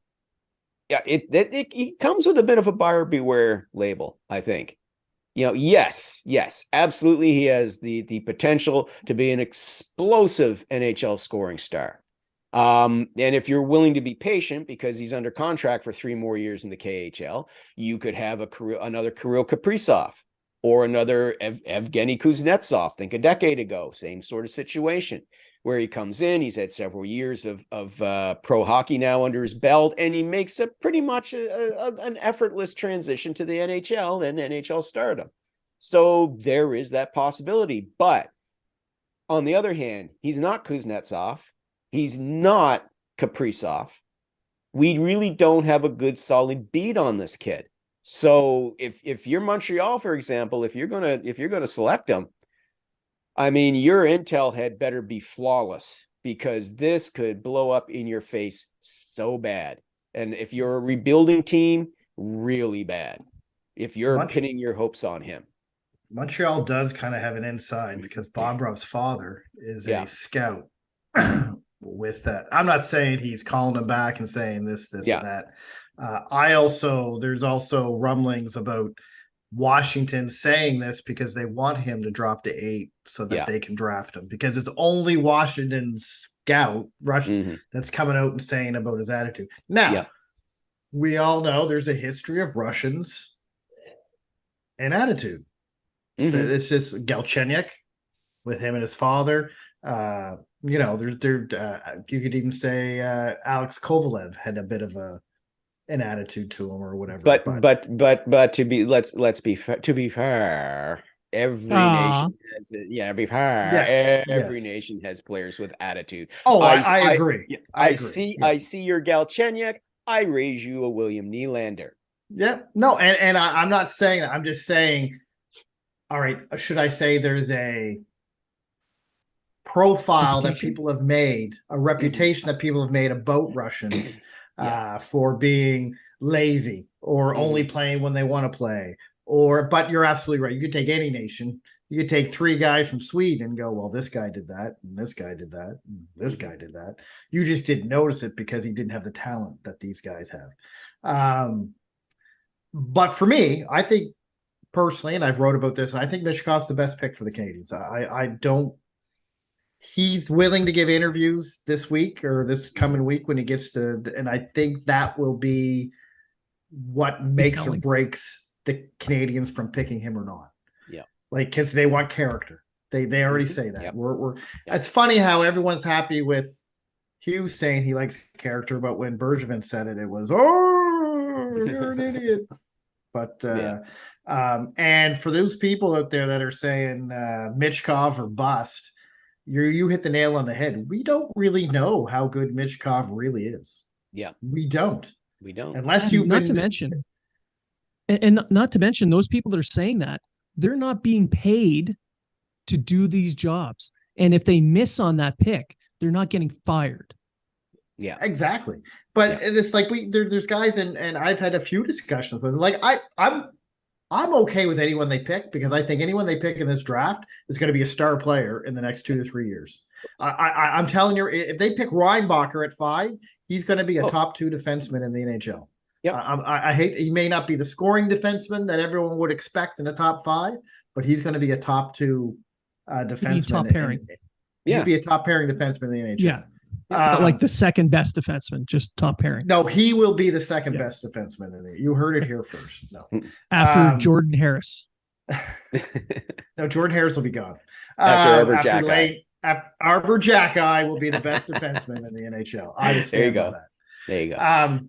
yeah, it comes with a bit of a buyer beware label, I think. Yes, absolutely, he has the potential to be an explosive NHL scoring star. And if you're willing to be patient, because he's under contract for 3 more years in the KHL, you could have another Kirill Kaprizov or another Evgeny Kuznetsov. Think a decade ago, same sort of situation, where he comes in, he's had several years of pro hockey now under his belt, and he makes pretty much an effortless transition to the NHL and NHL stardom. So there is that possibility. But on the other hand, he's not Kuznetsov. He's not Kaprizov. We really don't have a good solid beat on this kid. So if you're Montreal, for example, if you're gonna select him, I mean, your intel had better be flawless, because this could blow up in your face so bad. And if you're a rebuilding team, really bad, if you're pinning your hopes on him. Montreal does kind of have an inside, because Bobrov's father is a scout with that. I'm not saying he's calling him back and saying this and that. There's also rumblings about Washington saying this because they want him to drop to 8 so that they can draft him, because it's only Washington's scout Russian that's coming out and saying about his attitude. Now, we all know there's a history of Russians and attitude. It's just Galchenyuk with him and his father. You could even say Alex Kovalev had a bit of an attitude to him or whatever. But to be fair, every nation has every nation has players with attitude. Oh, I agree. I see your Galchenyuk. I raise you a William Nylander. Yeah, no, and I'm not saying that. I'm just saying, all right, should I say there's a profile that people have made, a reputation that people have made about Russians for being lazy or only playing when they want to play, but you're absolutely right. You could take any nation. You could take 3 guys from Sweden and go, well, this guy did that, and this guy did that, and this guy did that. You just didn't notice it because he didn't have the talent that these guys have. But for me, I think personally, and I've wrote about this, I think Michkov's the best pick for the Canadiens. He's willing to give interviews this week or this coming week when he gets to, and I think that will be what makes or breaks the Canadiens from picking him or not. Yeah. Like, because they want character. They already say that. It's funny how everyone's happy with Hughes saying he likes character, but when Bergevin said it, it was, oh, you're an idiot. But and for those people out there that are saying Michkov or bust, you hit the nail on the head. We don't really know how good Michkov really is. Yeah, we don't. Unless you've not to mention, and not to mention those people that are saying that, they're not being paid to do these jobs, and if they miss on that pick, they're not getting fired. Yeah, exactly. But it's like there's guys, and I've had a few discussions with them. Like I'm okay with anyone they pick, because I think anyone they pick in this draft is going to be a star player in the next 2 to 3 years. I'm telling you, if they pick Reinbacher at 5, he's going to be a top 2 defenseman in the NHL. Yeah, I hate, he may not be the scoring defenseman that everyone would expect in a top 5, but he's going to be a top 2 defenseman. Top pairing. He'd be a top pairing defenseman in the NHL. Yeah. Not like the second best defenseman, just top pairing. No, he will be the second best defenseman in the. You heard it here first. No, after Jordan Harris. No, Jordan Harris will be gone. After Blain, Arbor Jackeye will be the best defenseman in the NHL. I will stand by that. There you go.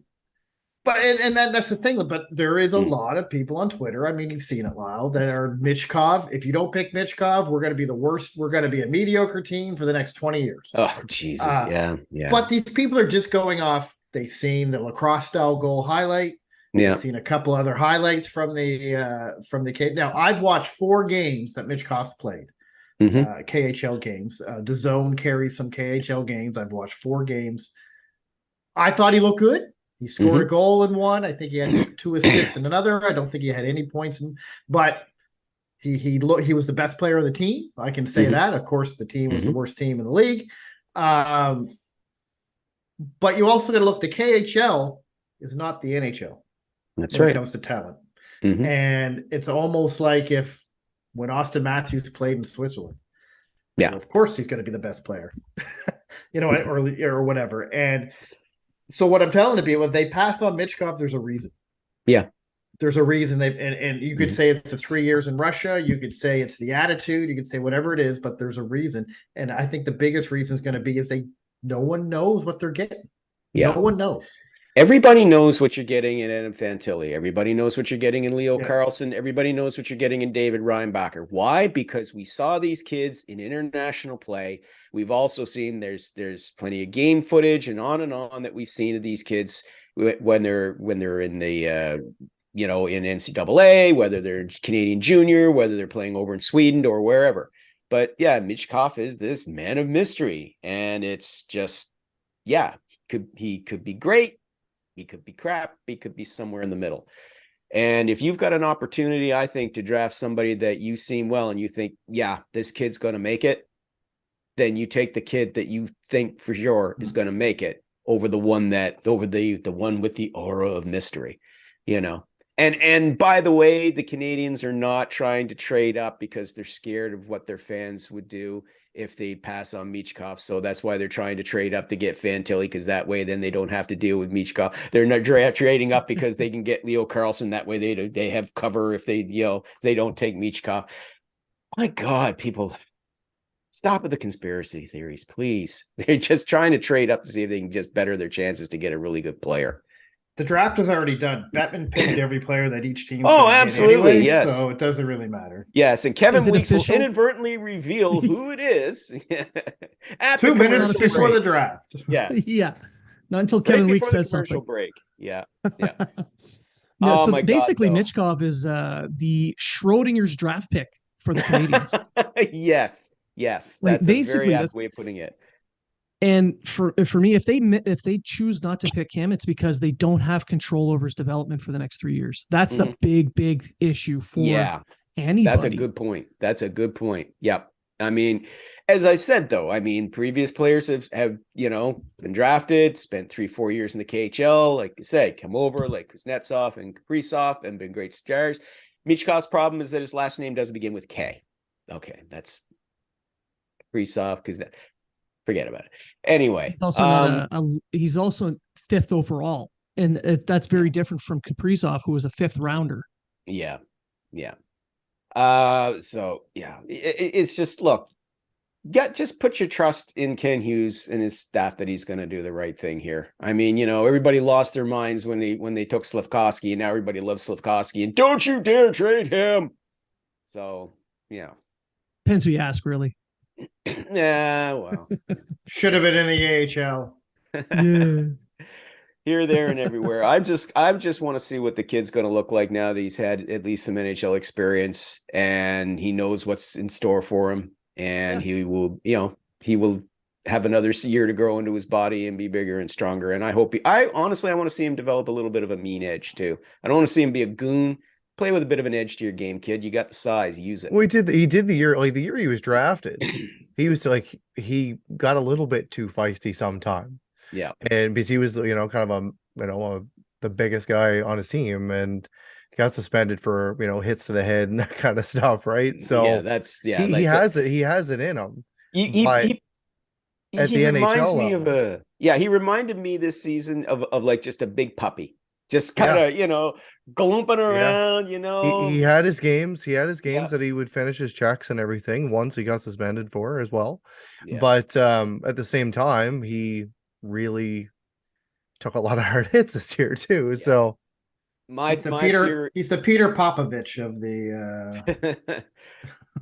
But that's the thing. But there is a lot of people on Twitter. I mean, you've seen it, Lyle, that are Michkov. If you don't pick Michkov, we're going to be the worst. We're going to be a mediocre team for the next 20 years. Oh, Jesus. Yeah. But these people are just going off. They've seen the lacrosse style goal highlight. Yeah. They've seen a couple other highlights from the Cape. Now, I've watched 4 games that Michkov's played. KHL games. DAZN carries some KHL games. I've watched 4 games. I thought he looked good. He scored a goal in one. I think he had 2 assists in another. I don't think he had any points but he was the best player of the team. I can say that. Of course, the team was the worst team in the league. But you also got to look. The KHL is not the NHL. That's when right. It comes to talent, and it's almost like when Austin Matthews played in Switzerland. Yeah, well, of course he's going to be the best player, or whatever. And so what I'm telling the people, if they pass on Michkov, there's a reason. Yeah. There's a reason and you could say it's the 3 years in Russia. You could say it's the attitude. You could say whatever it is, but there's a reason. And I think the biggest reason is going to be no one knows what they're getting. Yeah. No one knows. Everybody knows what you're getting in Adam Fantilli. Everybody knows what you're getting in Leo Karlsson. Everybody knows what you're getting in David Reinbacher. Why? Because we saw these kids in international play. We've also seen there's plenty of game footage and on that we've seen of these kids when they're in the in NCAA, whether they're Canadian junior, whether they're playing over in Sweden or wherever. But yeah, Michkov is this man of mystery, and it's just he could be great. He could be crap. He could be somewhere in the middle. And if you've got an opportunity, I think, to draft somebody that you seem well and you think, this kid's going to make it, then you take the kid that you think for sure is going to make it over the one with the aura of mystery, And by the way, the Canadians are not trying to trade up because they're scared of what their fans would do if they pass on Michkov. So that's why they're trying to trade up to get Fantilli, because that way then they don't have to deal with Michkov. They're not trading up because they can get Leo Karlsson. That way they have cover if they don't take Michkov. My God, people, stop with the conspiracy theories, please. They're just trying to trade up to see if they can just better their chances to get a really good player. The draft is already done. Bettman picked every player that each team. Absolutely, anyway, yes. So it doesn't really matter. Yes, and Kevin Weeks will inadvertently reveal who it is at 2 minutes before the draft. Yes. Yeah. Not until Kevin Weeks says something. Break. Yeah. So basically, Michkov is the Schrodinger's draft pick for the Canadians. Yes. That's basically a very apt way of putting it. And for me, if they choose not to pick him, it's because they don't have control over his development for the next 3 years. That's the big issue for anybody. That's a good point. Yep. I mean, as I said, though, previous players have been drafted, spent 3-4 years in the KHL, like you say, come over like Kuznetsov and Kaprizov and been great stars. Michkov's problem is that his last name doesn't begin with K. Okay, that's Kaprizov, because forget about it. Anyway, he's also 5th overall, and that's very different from Kaprizov, who was a 5th rounder. Yeah. It's just just put your trust in Ken Hughes and his staff that he's going to do the right thing here. I mean, everybody lost their minds when they took Slafkovsky, and now everybody loves Slafkovsky, and don't you dare trade him. So depends who you ask, really. Yeah, well, should have been in the AHL. Yeah. Here, there, and everywhere. I just want to see what the kid's going to look like now that he's had at least some NHL experience and he knows what's in store for him. And he will have another year to grow into his body and be bigger and stronger. And I honestly want to see him develop a little bit of a mean edge too. I don't want to see him be a goon. Play with a bit of an edge to your game, kid. You got the size. Use it. Well, he did the year he was drafted. He was he got a little bit too feisty sometime. Yeah. And because he was, kind of the biggest guy on his team, and got suspended for, hits to the head and that kind of stuff. Right. So he has it in him. at He the reminds NHL me of level. he reminded me this season of like just a big puppy, just kind Yeah. of, glumping Yeah. around, He had his games. He had his games Yeah. that he would finish his checks and everything. Once he got suspended for as well. Yeah. But at the same time, he really took a lot of hard hits this year too. Yeah. So He's the Peter Popovich of the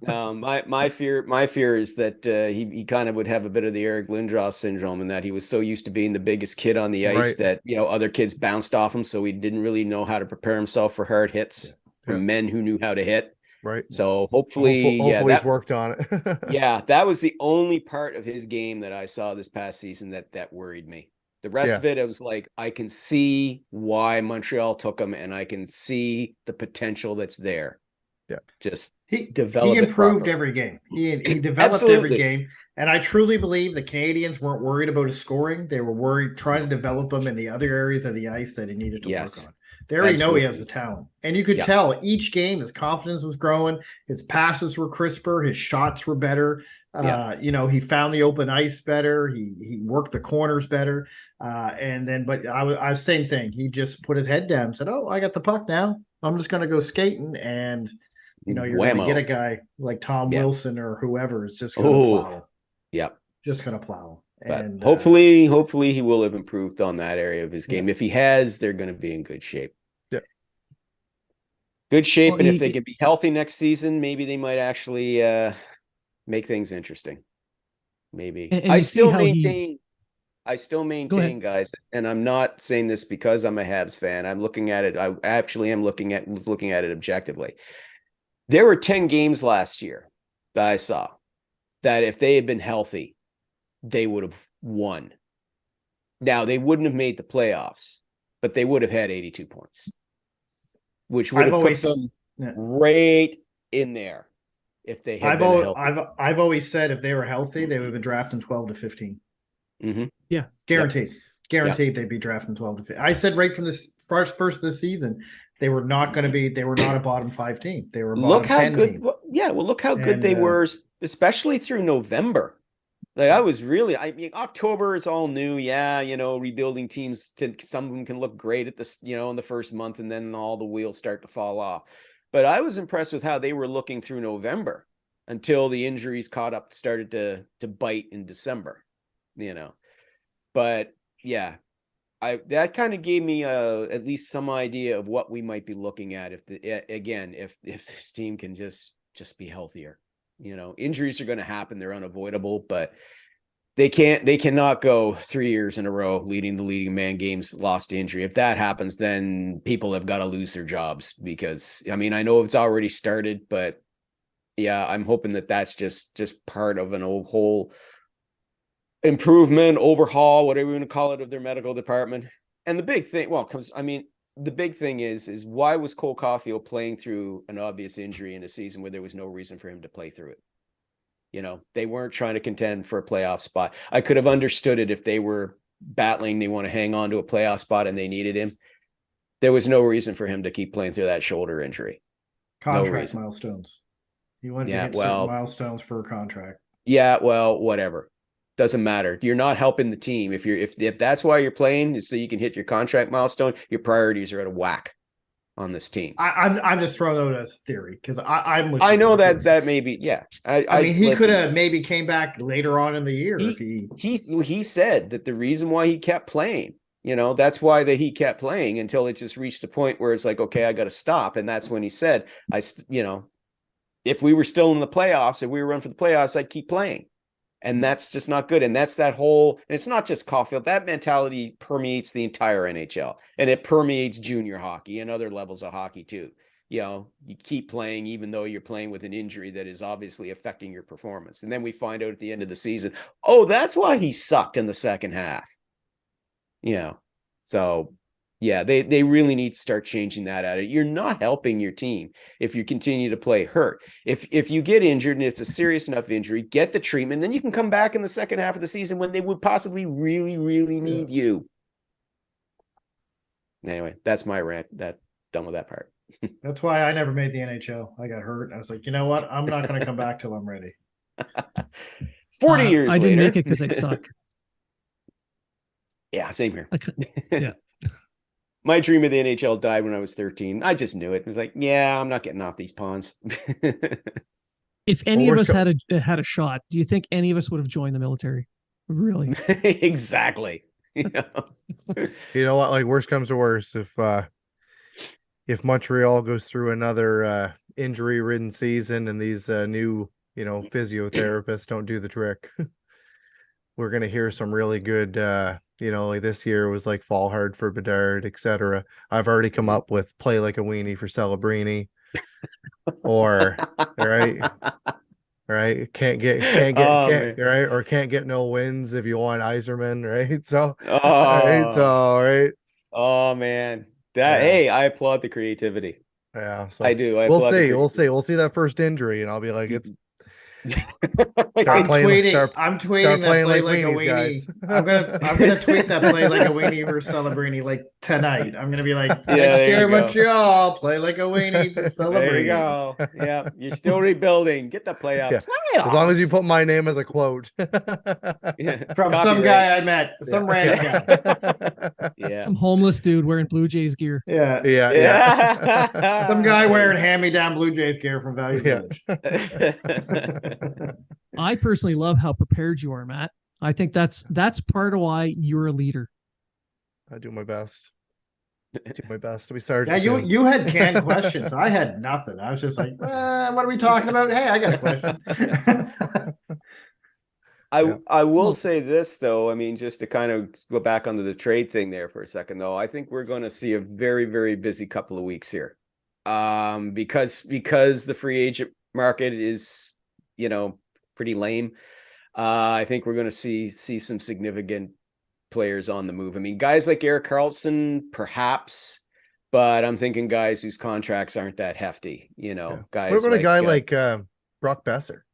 my fear is that he kind of would have a bit of the Eric Lindros syndrome, and that he was so used to being the biggest kid on the ice Right. that other kids bounced off him, so he didn't really know how to prepare himself for hard hits from men who knew how to hit. Right. So hopefully he's worked on it. Yeah, that was the only part of his game that I saw this past season that worried me. The rest of it was like, I can see why Montreal took him, and I can see the potential that's there. Yeah. Just he develop improved every game. He developed every game. And I truly believe the Canadians weren't worried about his scoring. They were worried trying to develop him in the other areas of the ice that he needed to work on. They already know he has the talent. And you could tell each game his confidence was growing, his passes were crisper, his shots were better. He found the open ice better. He worked the corners better. But I was same thing. He just put his head down and said, "Oh, I got the puck now. I'm just going to go skating." And you're going to get a guy like Tom Wilson or whoever is just going to plow. Yep. Just going to plow. But and hopefully he will have improved on that area of his game. If he has, they're going to be in good shape. Yeah. Good shape. Well, and if they can be healthy next season, maybe they might actually make things interesting. Maybe. And I still maintain, guys, and I'm not saying this because I'm a Habs fan. I'm looking at it. I actually am looking at it objectively. There were 10 games last year that I saw that if they had been healthy, they would have won. Now, they wouldn't have made the playoffs, but they would have had 82 points, which would have put them right in there if they had been healthy. I've always said if they were healthy, they would have been drafting 12 to 15. Mm-hmm. Yeah, guaranteed. They'd be drafting 12 to 15. I said right from this first of the season, they were not going to be. They were not a bottom 5 team. They were a bottom 10 team. Look how good they were, especially through November. Like October, it's all new. Yeah, rebuilding teams. Some of them can look great at this, in the first month, and then all the wheels start to fall off. But I was impressed with how they were looking through November until the injuries started to bite in December. But yeah, that kind of gave me at least some idea of what we might be looking at if this team can just be healthier. Injuries are going to happen; they're unavoidable, but they cannot go 3 years in a row leading the leading man games lost to injury. If that happens, then people have got to lose their jobs because I know it's already started, but yeah, I'm hoping that that's just part of an whole improvement, overhaul, whatever you want to call it, of their medical department. And the big thing, the big thing is why was Cole Caulfield playing through an obvious injury in a season where there was no reason for him to play through it? They weren't trying to contend for a playoff spot. I could have understood it if they were battling, they want to hang on to a playoff spot and they needed him. There was no reason for him to keep playing through that shoulder injury. Contract milestones. He wanted to hit certain milestones for a contract. Yeah, well, whatever. Doesn't matter. You're not helping the team. If that's why you're playing, is so you can hit your contract milestone, your priorities are out of whack on this team. I'm just throwing out as a theory because I know that maybe, yeah. He could have maybe came back later on in the year. He said that the reason why he kept playing, that's why he kept playing until it just reached the point where it's like, okay, I got to stop. And that's when he said, if we were still in the playoffs, if we were running for the playoffs, I'd keep playing. And that's just not good. And that's and it's not just Caulfield. That mentality permeates the entire NHL, and it permeates junior hockey and other levels of hockey too. You keep playing even though you're playing with an injury that is obviously affecting your performance. And then we find out at the end of the season, oh, that's why he sucked in the second half. So yeah, they really need to start changing that attitude. You're not helping your team if you continue to play hurt. If you get injured and it's a serious enough injury, get the treatment, then you can come back in the second half of the season when they would possibly really, really need you. Anyway, that's my rant. Done with that part. That's why I never made the NHL. I got hurt. I was like, you know what? I'm not going to come back till I'm ready. 40 years I later. didn't make it because I suck. Yeah, same here. Yeah. My dream of the NHL died when I was 13. I just knew it. It was like, yeah, I'm not getting off these pawns. If any of us had a shot, do you think any of us would have joined the military? Really? Exactly. You know what? Like, worst comes to worst, if Montreal goes through another injury-ridden season and these new, physiotherapists don't do the trick, we're gonna hear some really good. Like this year was like fall hard for Bedard, etc. I've already come up with play like a weenie for Celebrini, or right, can't get right, or can't get no wins if you want Iserman, right? So, right. Oh man, hey, I applaud the creativity. Yeah, so I do. We'll see that first injury, and I'll be like, it's. I'm tweeting that play like a weenie. I'm gonna tweet that play like a weenie for Celebrini like tonight. I'm gonna be like, next year Montreal, play like a weenie for Celebrini. There you go. Yeah, you're still rebuilding. Get the playoffs. Yeah. As long as you put my name as a quote. From some guy I met, some random guy. Yeah. Some homeless dude wearing Blue Jays gear. Yeah. Some guy wearing hand-me-down Blue Jays gear from Value Village. I personally love how prepared you are, Matt. I think that's part of why you're a leader. I do my best. We started. Yeah, you had canned questions. I had nothing. I was just like, what are we talking about? Hey, I got a question. I will say this though. I mean, just to kind of go back onto the trade thing there for a second, though, I think we're going to see a very, very busy couple of weeks here, because the free agent market is, pretty lame. I think we're going to see some significant players on the move. I mean, guys like Erik Karlsson, perhaps, but I'm thinking guys whose contracts aren't that hefty. Guys. What about a guy like Brock Besser?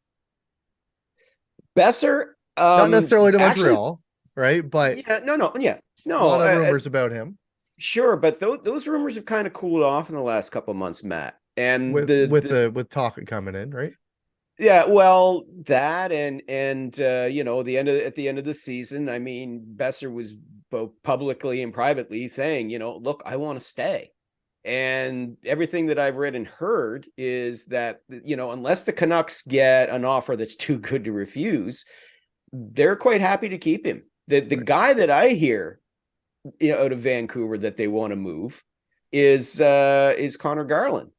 Not necessarily to Montreal, right? But no. A lot of rumors about him. Sure, but those rumors have kind of cooled off in the last couple of months, Matt. And with Talk coming in, right? Yeah, well, that and at the end of the season, I mean, Besser was both publicly and privately saying, look, I want to stay. And everything that I've read and heard is that, unless the Canucks get an offer that's too good to refuse, they're quite happy to keep him. The guy that I hear, out of Vancouver that they want to move is Connor Garland.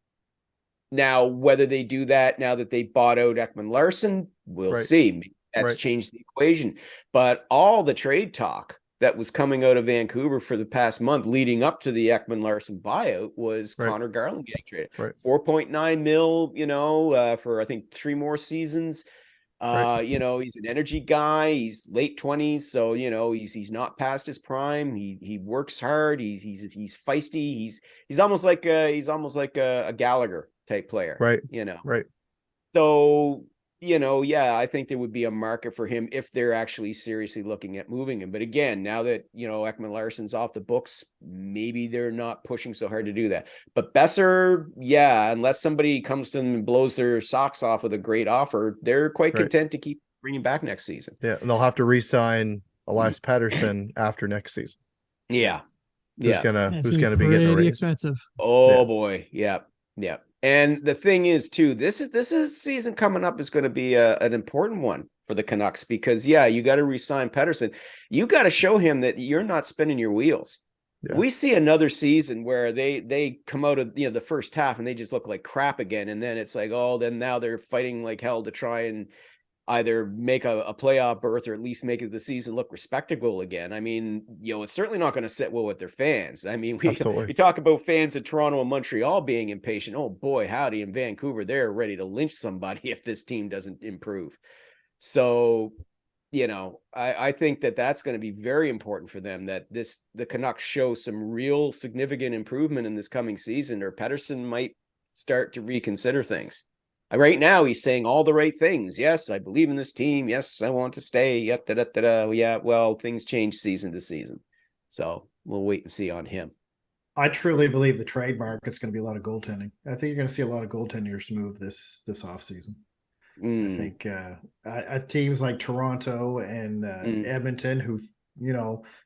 Now, whether they do that now that they bought out Ekman-Larsson, we'll see. That's changed the equation. But all the trade talk that was coming out of Vancouver for the past month leading up to the Ekman-Larsson buyout was Connor Garland getting traded. 4.9 mil, for I think 3 more seasons. He's an energy guy. He's late 20s, so he's not past his prime. He works hard. He's feisty. He's almost like a Gallagher type player, right? So I think there would be a market for him if they're actually seriously looking at moving him. But again, now that Ekman-Larsson's off the books, maybe they're not pushing so hard to do that. But Besser, unless somebody comes to them and blows their socks off with a great offer, they're quite content to keep bringing back next season. Yeah, and they'll have to re-sign Elias Pettersson after next season. Yeah, who's gonna be getting a raise. Expensive. Oh boy, yeah. And the thing is, too, this is season coming up is going to be an important one for the Canucks because, you got to re-sign Pettersson. You got to show him that you're not spinning your wheels. Yeah. We see another season where they come out of the first half and they just look like crap again, and then it's like, then now they're fighting like hell to try and either make a playoff berth or at least make the season look respectable again. I mean, it's certainly not going to sit well with their fans. I mean, we talk about fans in Toronto and Montreal being impatient. Oh boy, howdy, in Vancouver, they're ready to lynch somebody if this team doesn't improve. So, I think that's going to be very important for them that the Canucks show some real significant improvement in this coming season, or Pettersson might start to reconsider things. Right now, he's saying all the right things. Yes, I believe in this team. Yes, I want to stay. Yeah, well, things change season to season. So we'll wait and see on him. I truly believe the trade market's going to be a lot of goaltending. I think you're going to see a lot of goaltenders move this offseason. I think teams like Toronto and Edmonton, who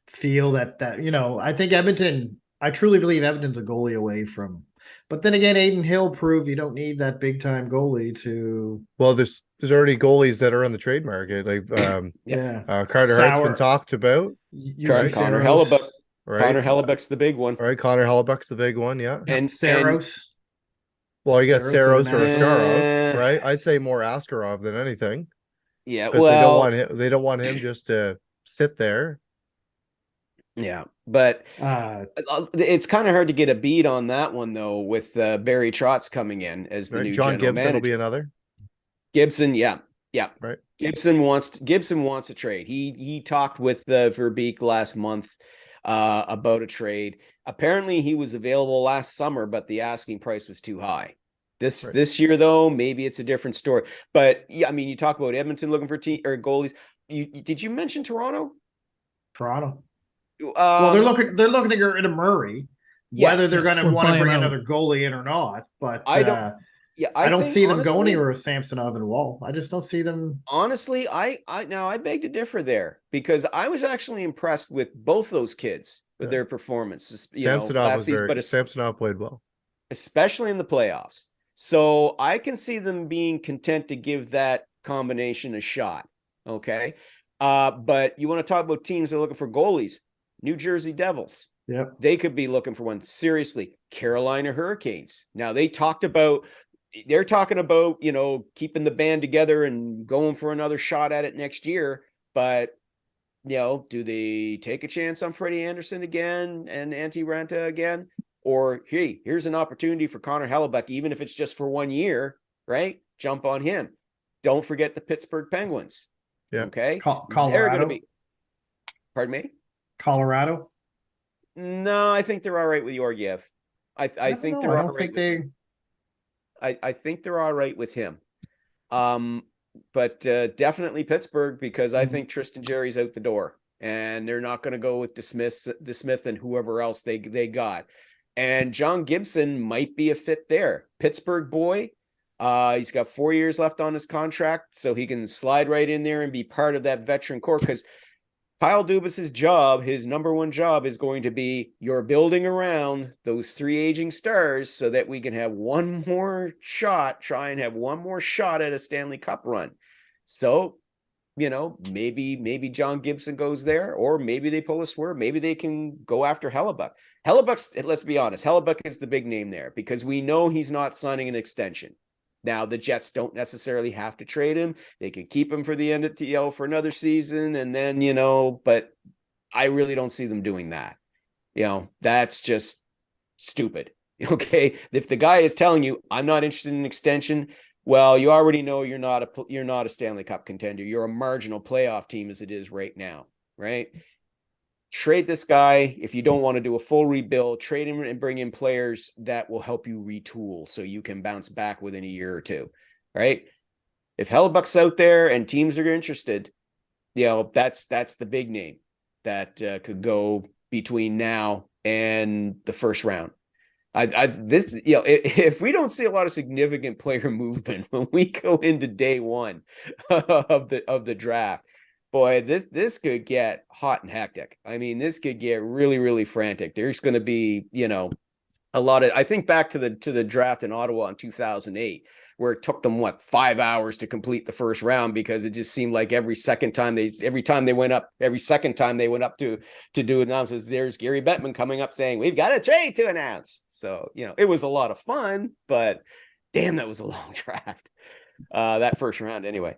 feel that I think Edmonton. I truly believe Edmonton's a goalie away from. But then again, Aiden Hill proved you don't need that big time goalie to. Well, there's already goalies that are on the trade market. Like Carter Hart's been talked about. Connor Hellebuck. Right. Connor Hellebuck's the big one. Right. Connor Hellebuck's the big one. Yeah. And Saros. Well, you got Saros or Askarov, right? I'd say more Askarov than anything. Yeah, well, they don't want him just to sit there. Yeah, but it's kind of hard to get a beat on that one though, with Barry Trotz coming in as the new John general Gibson manager. Will be another. Gibson, yeah, right. Gibson wants a trade. He talked with Verbeek last month about a trade. Apparently, he was available last summer, but the asking price was too high. This year though, maybe it's a different story. But yeah, I mean, you talk about Edmonton looking for goalies. Did you mention Toronto? Toronto. Well, they're looking to get rid of Murray, whether they're going to want to bring another goalie in or not. But I don't see them going anywhere with Samsonov and Wall. I just don't see them. Honestly, I beg to differ there, because I was actually impressed with both those kids with their performances. Samsonov played well, especially in the playoffs. So I can see them being content to give that combination a shot. Okay. But you want to talk about teams that are looking for goalies. New Jersey Devils. Yep. They could be looking for one. Seriously. Carolina Hurricanes. Now they're talking about, keeping the band together and going for another shot at it next year. But, do they take a chance on Freddie Anderson again and Antti Ranta again? Or, hey, here's an opportunity for Connor Hellebuck, even if it's just for 1 year, right? Jump on him. Don't forget the Pittsburgh Penguins. Yeah. Okay. Colorado. They're going to be. Pardon me? Colorado. No, I think they're all right with Georgiev. I think they're all right. I think they're all right with him. But definitely Pittsburgh, because I think Tristan Jarry's out the door, and they're not going to go with DeSmith and whoever else they got. And John Gibson might be a fit there. Pittsburgh boy. He's got 4 years left on his contract, so he can slide right in there and be part of that veteran core, because Kyle Dubas's job, his number one job, is going to be you're building around those 3 aging stars so that we can have try and have one more shot at a Stanley Cup run. So, maybe John Gibson goes there, or maybe they pull a swerve. Maybe they can go after Hellebuck. Let's be honest, Hellebuck is the big name there, because we know he's not signing an extension. Now, the Jets don't necessarily have to trade him. They can keep him for the end of for another season. And then, but I really don't see them doing that. That's just stupid. Okay. If the guy is telling you, I'm not interested in an extension, well, you already know you're not a Stanley Cup contender. You're a marginal playoff team as it is right now. Right. Trade this guy. If you don't want to do a full rebuild, trade him and bring in players that will help you retool so you can bounce back within a year or two. Right. If Hellebuck's out there and teams are interested, that's the big name that could go between now and the first round. If we don't see a lot of significant player movement when we go into day one of the draft, boy, this could get hot and hectic. I mean, this could get really, really frantic. There's going to be, a lot of. I think back to the draft in Ottawa in 2008, where it took them 5 hours to complete the first round, because it just seemed like every second time they went up to do announcements, there's Gary Bettman coming up saying, "We've got a trade to announce." So it was a lot of fun, but damn, that was a long draft. That first round, anyway.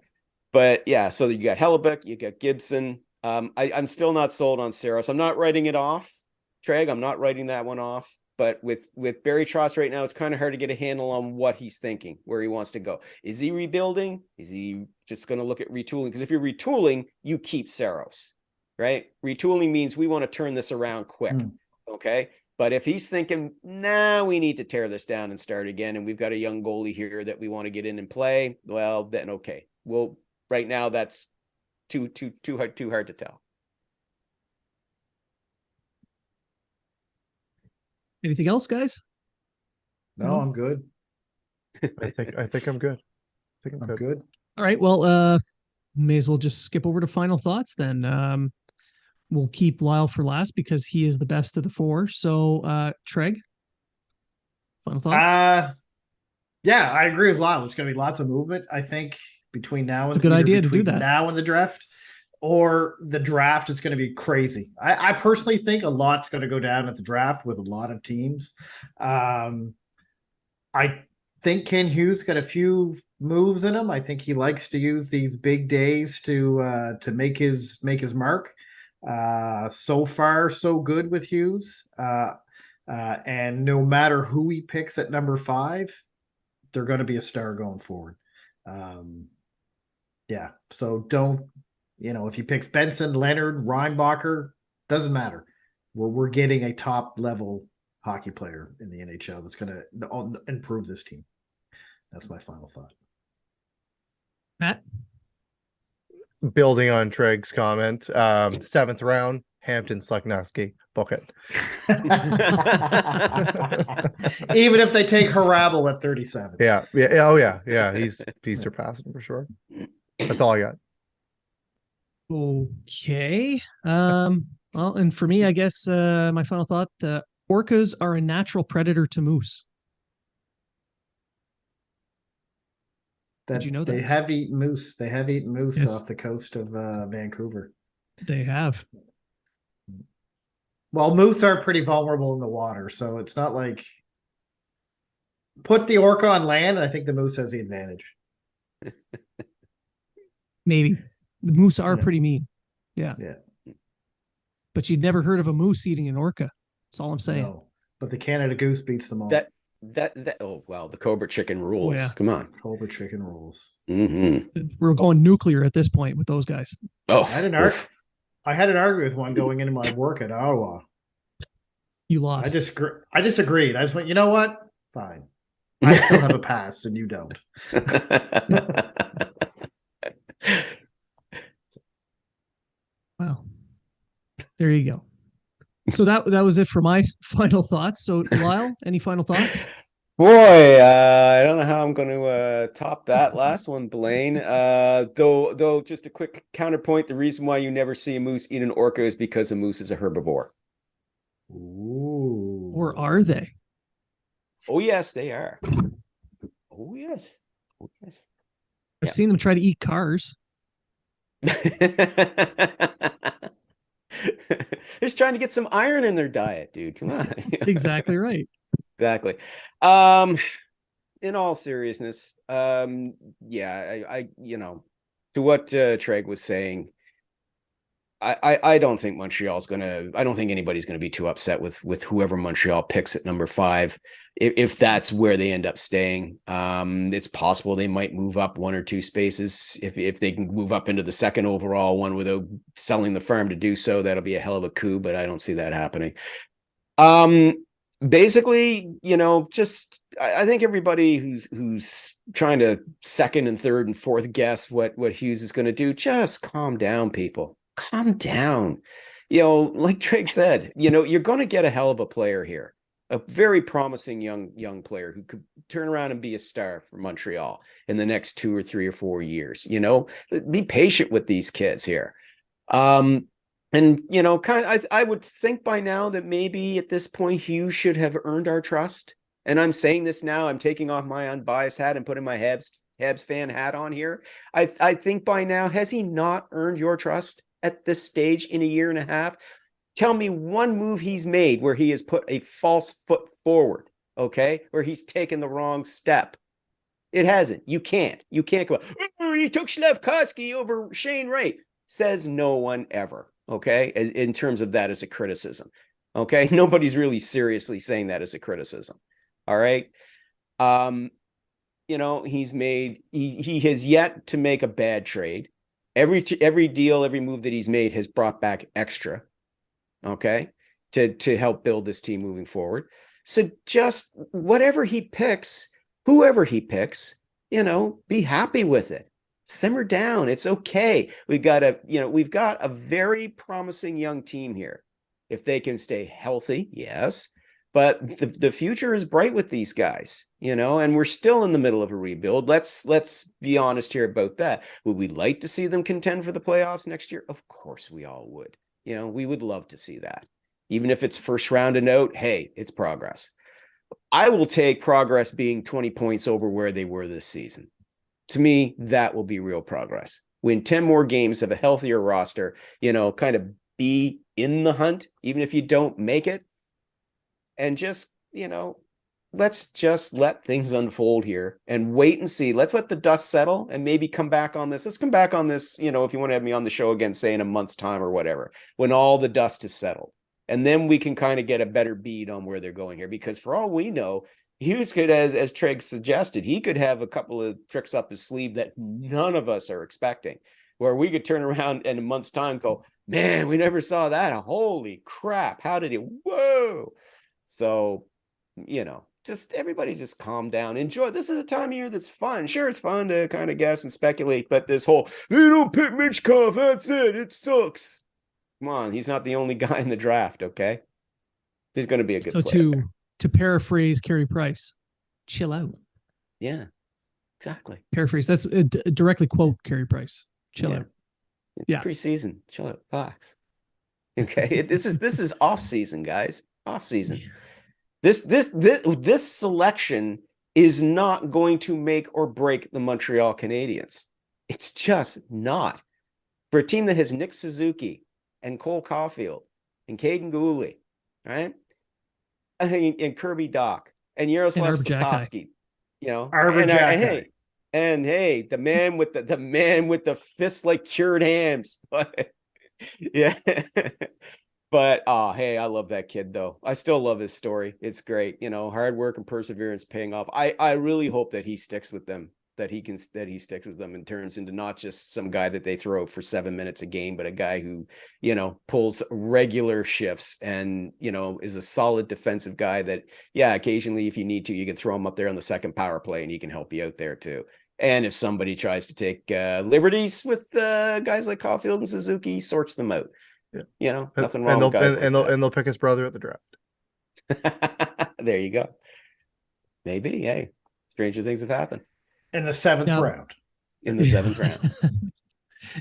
But yeah, so you got Hellebuck, you got Gibson. I'm still not sold on Saros. I'm not writing it off, Treg. I'm not writing that one off. But with Barry Trotz right now, it's kind of hard to get a handle on what he's thinking, where he wants to go. Is he rebuilding? Is he just going to look at retooling? Because if you're retooling, you keep Saros, right? Retooling means we want to turn this around quick, okay? But if he's thinking, we need to tear this down and start again, and we've got a young goalie here that we want to get in and play, well, then okay. Right now, that's too hard to tell. Anything else, guys? No, I'm good. I think I'm good. I'm good. All right. Well, may as well just skip over to final thoughts then. We'll keep Lyle for last because he is the best of the four. So, Treg, final thoughts? Yeah, I agree with Lyle. There's going to be lots of movement, I think, between now and It's a good idea to do that. Now and the draft, or the draft is going to be crazy. I personally think a lot's going to go down at the draft with a lot of teams. I think Ken Hughes got a few moves in him. I think he likes to use these big days to make his mark. So far, so good with Hughes. And no matter who he picks at number 5, they're going to be a star going forward. Yeah. So don't, if he picks Benson, Leonard, Reinbacher, doesn't matter. We're getting a top level hockey player in the NHL that's going to improve this team. That's my final thought. Matt? Building on Treg's comment, 7th round, Hampton Sleknowski, book it. Even if they take Harabel at 37. Yeah. Oh yeah. He's surpassing for sure. That's all I got. Okay. Well, and for me, I guess my final thought: orcas are a natural predator to moose. Did you know that? They have eaten moose? They have eaten moose Yes. off the coast of Vancouver. They have. Well, moose are pretty vulnerable in the water, so it's not like put the orca on land, and I think the moose has the advantage. Maybe the moose are Yeah. pretty mean. Yeah. Yeah. But you'd never heard of a moose eating an orca. That's all I'm saying. No, but the Canada goose beats them all. That oh well, the Cobra chicken rules. yeah. Come on. Cobra chicken rules. Mm-hmm. We're going nuclear at this point with those guys. Oh, I had an argument with one going into my work at Ottawa. You lost. I disagreed. I just went, you know what? Fine. I still have a pass and you don't. Wow. There you go. So that was it for my final thoughts. So Lyle, any final thoughts? Boy, I don't know how I'm going to top that last one, Blain. Though, just a quick counterpoint: the reason why you never see a moose eat an orca is because a moose is a herbivore. Ooh. Or are they? Oh yes, they are. Oh yes. Oh yes. I've seen them try to eat cars. They're just trying to get some iron in their diet, dude. Come on. That's exactly right. Exactly. In all seriousness, yeah, I to what Treg was saying, I don't think I don't think anybody's gonna be too upset with whoever Montreal picks at number 5, if that's where they end up staying. It's possible they might move up 1 or 2 spaces if they can move up into the 2nd overall one without selling the farm to do so. That'll be a hell of a coup, but I don't see that happening. Basically, just I think everybody who's trying to 2nd and 3rd and 4th guess what Hughes is going to do, just calm down, people. Calm down. Like Treg said, you're going to get a hell of a player here, a very promising young player who could turn around and be a star for Montreal in the next 2 or 3 or 4 years. Be patient with these kids here. And I would think by now that maybe at this point Hughes should have earned our trust. And I'm saying this now, I'm taking off my unbiased hat and putting my Habs fan hat on here. I think by now, has he not earned your trust at this stage in a year and a half? Tell me one move he's made where he has put a false foot forward, okay? Where he's taken the wrong step. It hasn't. You can't go, oh, he took Slafkovsky over Shane Wright. Says no one ever, okay? In terms of that as a criticism, okay? Nobody's really seriously saying that as a criticism, all right? He has yet to make a bad trade. Every deal, every move that he's made has brought back extra, okay, to help build this team moving forward. So just whatever he picks, whoever he picks, be happy with it. Simmer down. It's okay. We've got a very promising young team here. If they can stay healthy, yes. but the future is bright with these guys, and we're still in the middle of a rebuild. Let's be honest here about that. Would we like to see them contend for the playoffs next year? Of course we all would. We would love to see that. Even if it's first round and out, hey, it's progress. I will take progress being 20 points over where they were this season. To me, that will be real progress. Win 10 more games, have a healthier roster, kind of be in the hunt, even if you don't make it. And just, let's just let things unfold here and wait and see. Let's let the dust settle and maybe come back on this. Let's come back on this, if you want to have me on the show again, say in a month's time or whatever, when all the dust is settled. And then we can kind of get a better bead on where they're going here. Because for all we know, Hughes could, as Trege suggested, he could have a couple of tricks up his sleeve that none of us are expecting, where we could turn around in a month's time and go, man, we never saw that. Holy crap. How did it? Whoa. So, just everybody just calm down. Enjoy. This is a time of year that's fun. Sure, it's fun to kind of guess and speculate, but this whole, they don't pick Michkov, that's it. It sucks. Come on. He's not the only guy in the draft, okay? He's going to be a good player. To paraphrase Carey Price, chill out. Yeah, exactly. Paraphrase. That's directly quote Carey Price. Chill out. It's preseason. Chill out. Relax. Okay. This is off season, guys. Off season. This selection is not going to make or break the Montreal Canadiens. It's just not. For a team that has Nick Suzuki and Cole Caulfield and Caden Gooley, right? And Kirby Doc and Yaroslav Slafkovsky, and hey, the man with the fists like cured hams, but yeah, but hey, I love that kid though. I still love his story. It's great, hard work and perseverance paying off. I really hope that he sticks with them. That he sticks with them and turns into not just some guy that they throw for 7 minutes a game, but a guy who, pulls regular shifts and, is a solid defensive guy that, occasionally if you need to, you can throw him up there on the second power play and he can help you out there too. And if somebody tries to take liberties with guys like Caulfield and Suzuki, he sorts them out. Yeah. Nothing wrong with guys and they'll pick his brother at the draft. There you go. Maybe. Hey, stranger things have happened. In the seventh round. In the seventh round.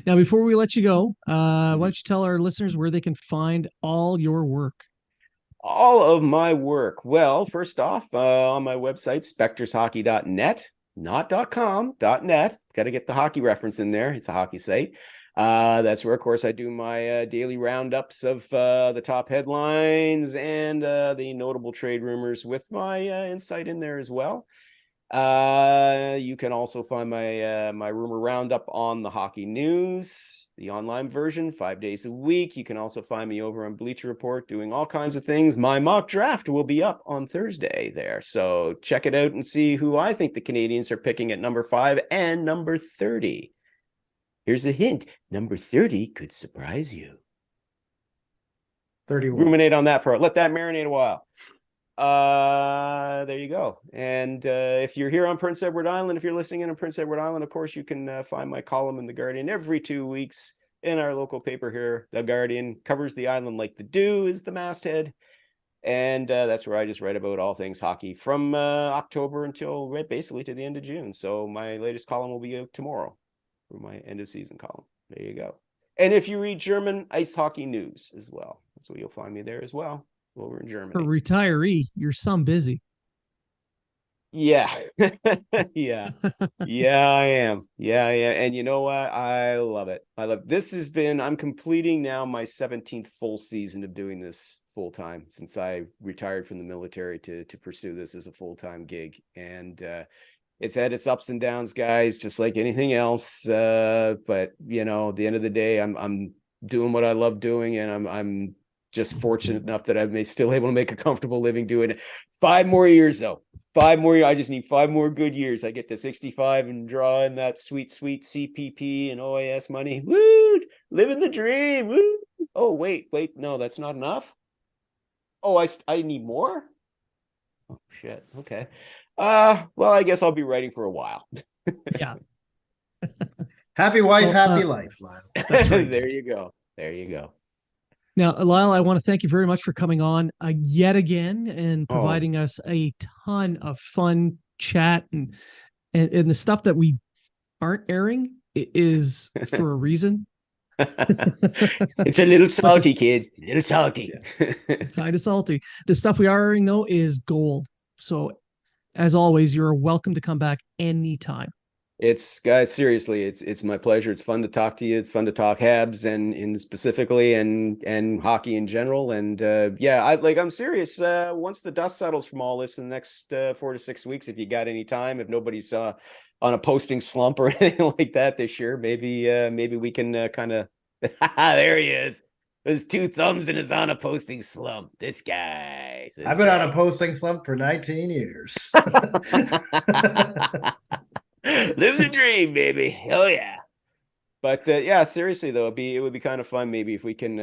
Now, before we let you go, why don't you tell our listeners where they can find all your work? All of my work. Well, first off, on my website, spectorshockey.net, not .com, .net. Got to get the hockey reference in there. It's a hockey site. That's where, of course, I do my daily roundups of the top headlines and the notable trade rumors with my insight in there as well. You can also find my rumor roundup on the Hockey News, the online version, 5 days a week. You can also find me over on Bleacher Report doing all kinds of things. My mock draft will be up on Thursday there, so check it out and see who I think the Canadiens are picking at number 5 and number 30. Here's a hint: number 30 could surprise you. 31. Ruminate on that let that marinate a while. There you go. And if you're here on Prince Edward Island, if you're listening in on Prince Edward Island, of course, you can find my column in The Guardian every 2 weeks in our local paper here. The Guardian covers the island like the dew is the masthead. And that's where I just write about all things hockey from October until basically to the end of June. So my latest column will be out tomorrow for my end of season column. There you go. And if you read German, Ice Hockey News as well. So you'll find me there as well. Over in Germany. For retiree, you're some busy. Yeah. Yeah, I am. Yeah. And you know what? I love it. I'm completing now my 17th full season of doing this full time since I retired from the military to pursue this as a full-time gig. And it's had its ups and downs, guys, just like anything else. But at the end of the day, I'm doing what I love doing, and I'm just fortunate enough that I'm still able to make a comfortable living doing it. 5 more years, though. 5 more years. I just need 5 more good years. I get to 65 and draw in that sweet CPP and OAS money. Woo! Living the dream. Woo! Oh, wait. No, that's not enough. Oh, I need more? Oh, shit. Okay. Well, I guess I'll be writing for a while. Yeah. Happy wife, happy life, Lyle. That's right. There you go. Now, Lyle, I want to thank you very much for coming on yet again and providing us a ton of fun chat and the stuff that we aren't airing is for a reason. It's a little salty, kids. A little salty. Kind of salty. The stuff we are airing, though, is gold. So, as always, you're welcome to come back anytime. It's, guys, seriously, it's my pleasure. It's fun to talk to you. It's fun to talk Habs and specifically and hockey in general. And I'm serious. Once the dust settles from all this in the next 4 to 6 weeks, if you got any time, if nobody's on a posting slump or anything like that this year, maybe we can kind of there he is. There's 2 thumbs and is on a posting slump. This guy. I've been on a posting slump for 19 years. Live the dream, baby. Hell yeah. But seriously though, it would be kind of fun maybe if we can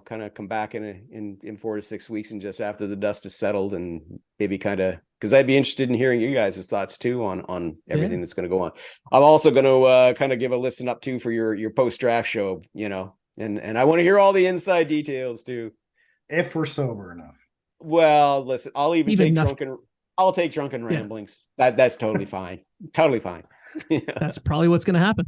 kind of come back in 4 to 6 weeks and just after the dust is settled and maybe kind of, because I'd be interested in hearing you guys' thoughts too on everything that's going to go on. I'm also going to kind of give a listen up too for your post draft show, and I want to hear all the inside details too. If we're sober enough. Well, listen, I'll take drunken ramblings. That's totally fine. Totally fine. That's probably what's going to happen.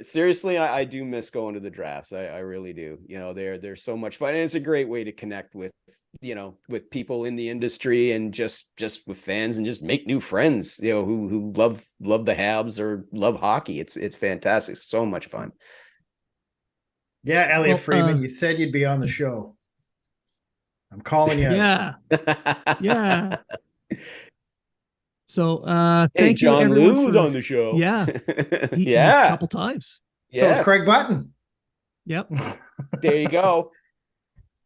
Seriously, I do miss going to the drafts. I really do. They're so much fun. And it's a great way to connect with people in the industry and just with fans and just make new friends, who love the Habs or love hockey. It's fantastic. So much fun. Yeah, Elliot Freeman, you said you'd be on the show. I'm calling you. Yeah. Yeah. So thank you. John Lou was on the show. Yeah. A couple times. Yes. So it's Craig Button. Yep. There you go.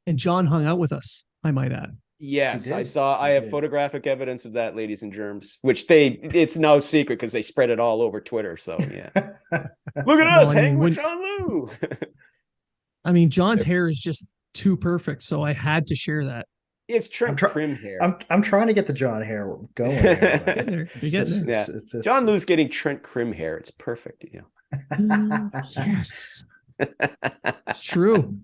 And John hung out with us, I might add. Yes, I have photographic evidence of that, ladies and germs, which it's no secret because they spread it all over Twitter. So yeah. Look at us hanging with John Lou. I mean, John's hair is just too perfect, so I had to share that. It's Trent Crim hair. I'm trying to get the John hair going. You're getting there. John Lou's getting Trent Crim hair. It's perfect. Yes, it's true.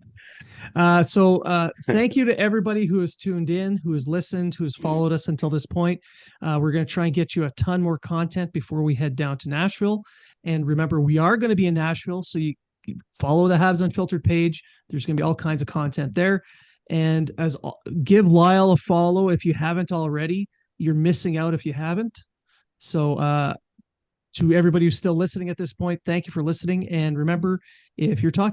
So thank you to everybody who has tuned in, who has listened, who has followed us until this point. We're going to try and get you a ton more content before we head down to Nashville. And remember, we are going to be in Nashville, so you follow the Habs Unfiltered page. There's going to be all kinds of content there. And give Lyle a follow if you haven't already. You're missing out if you haven't. So to everybody who's still listening at this point, thank you for listening. And remember, if you're talking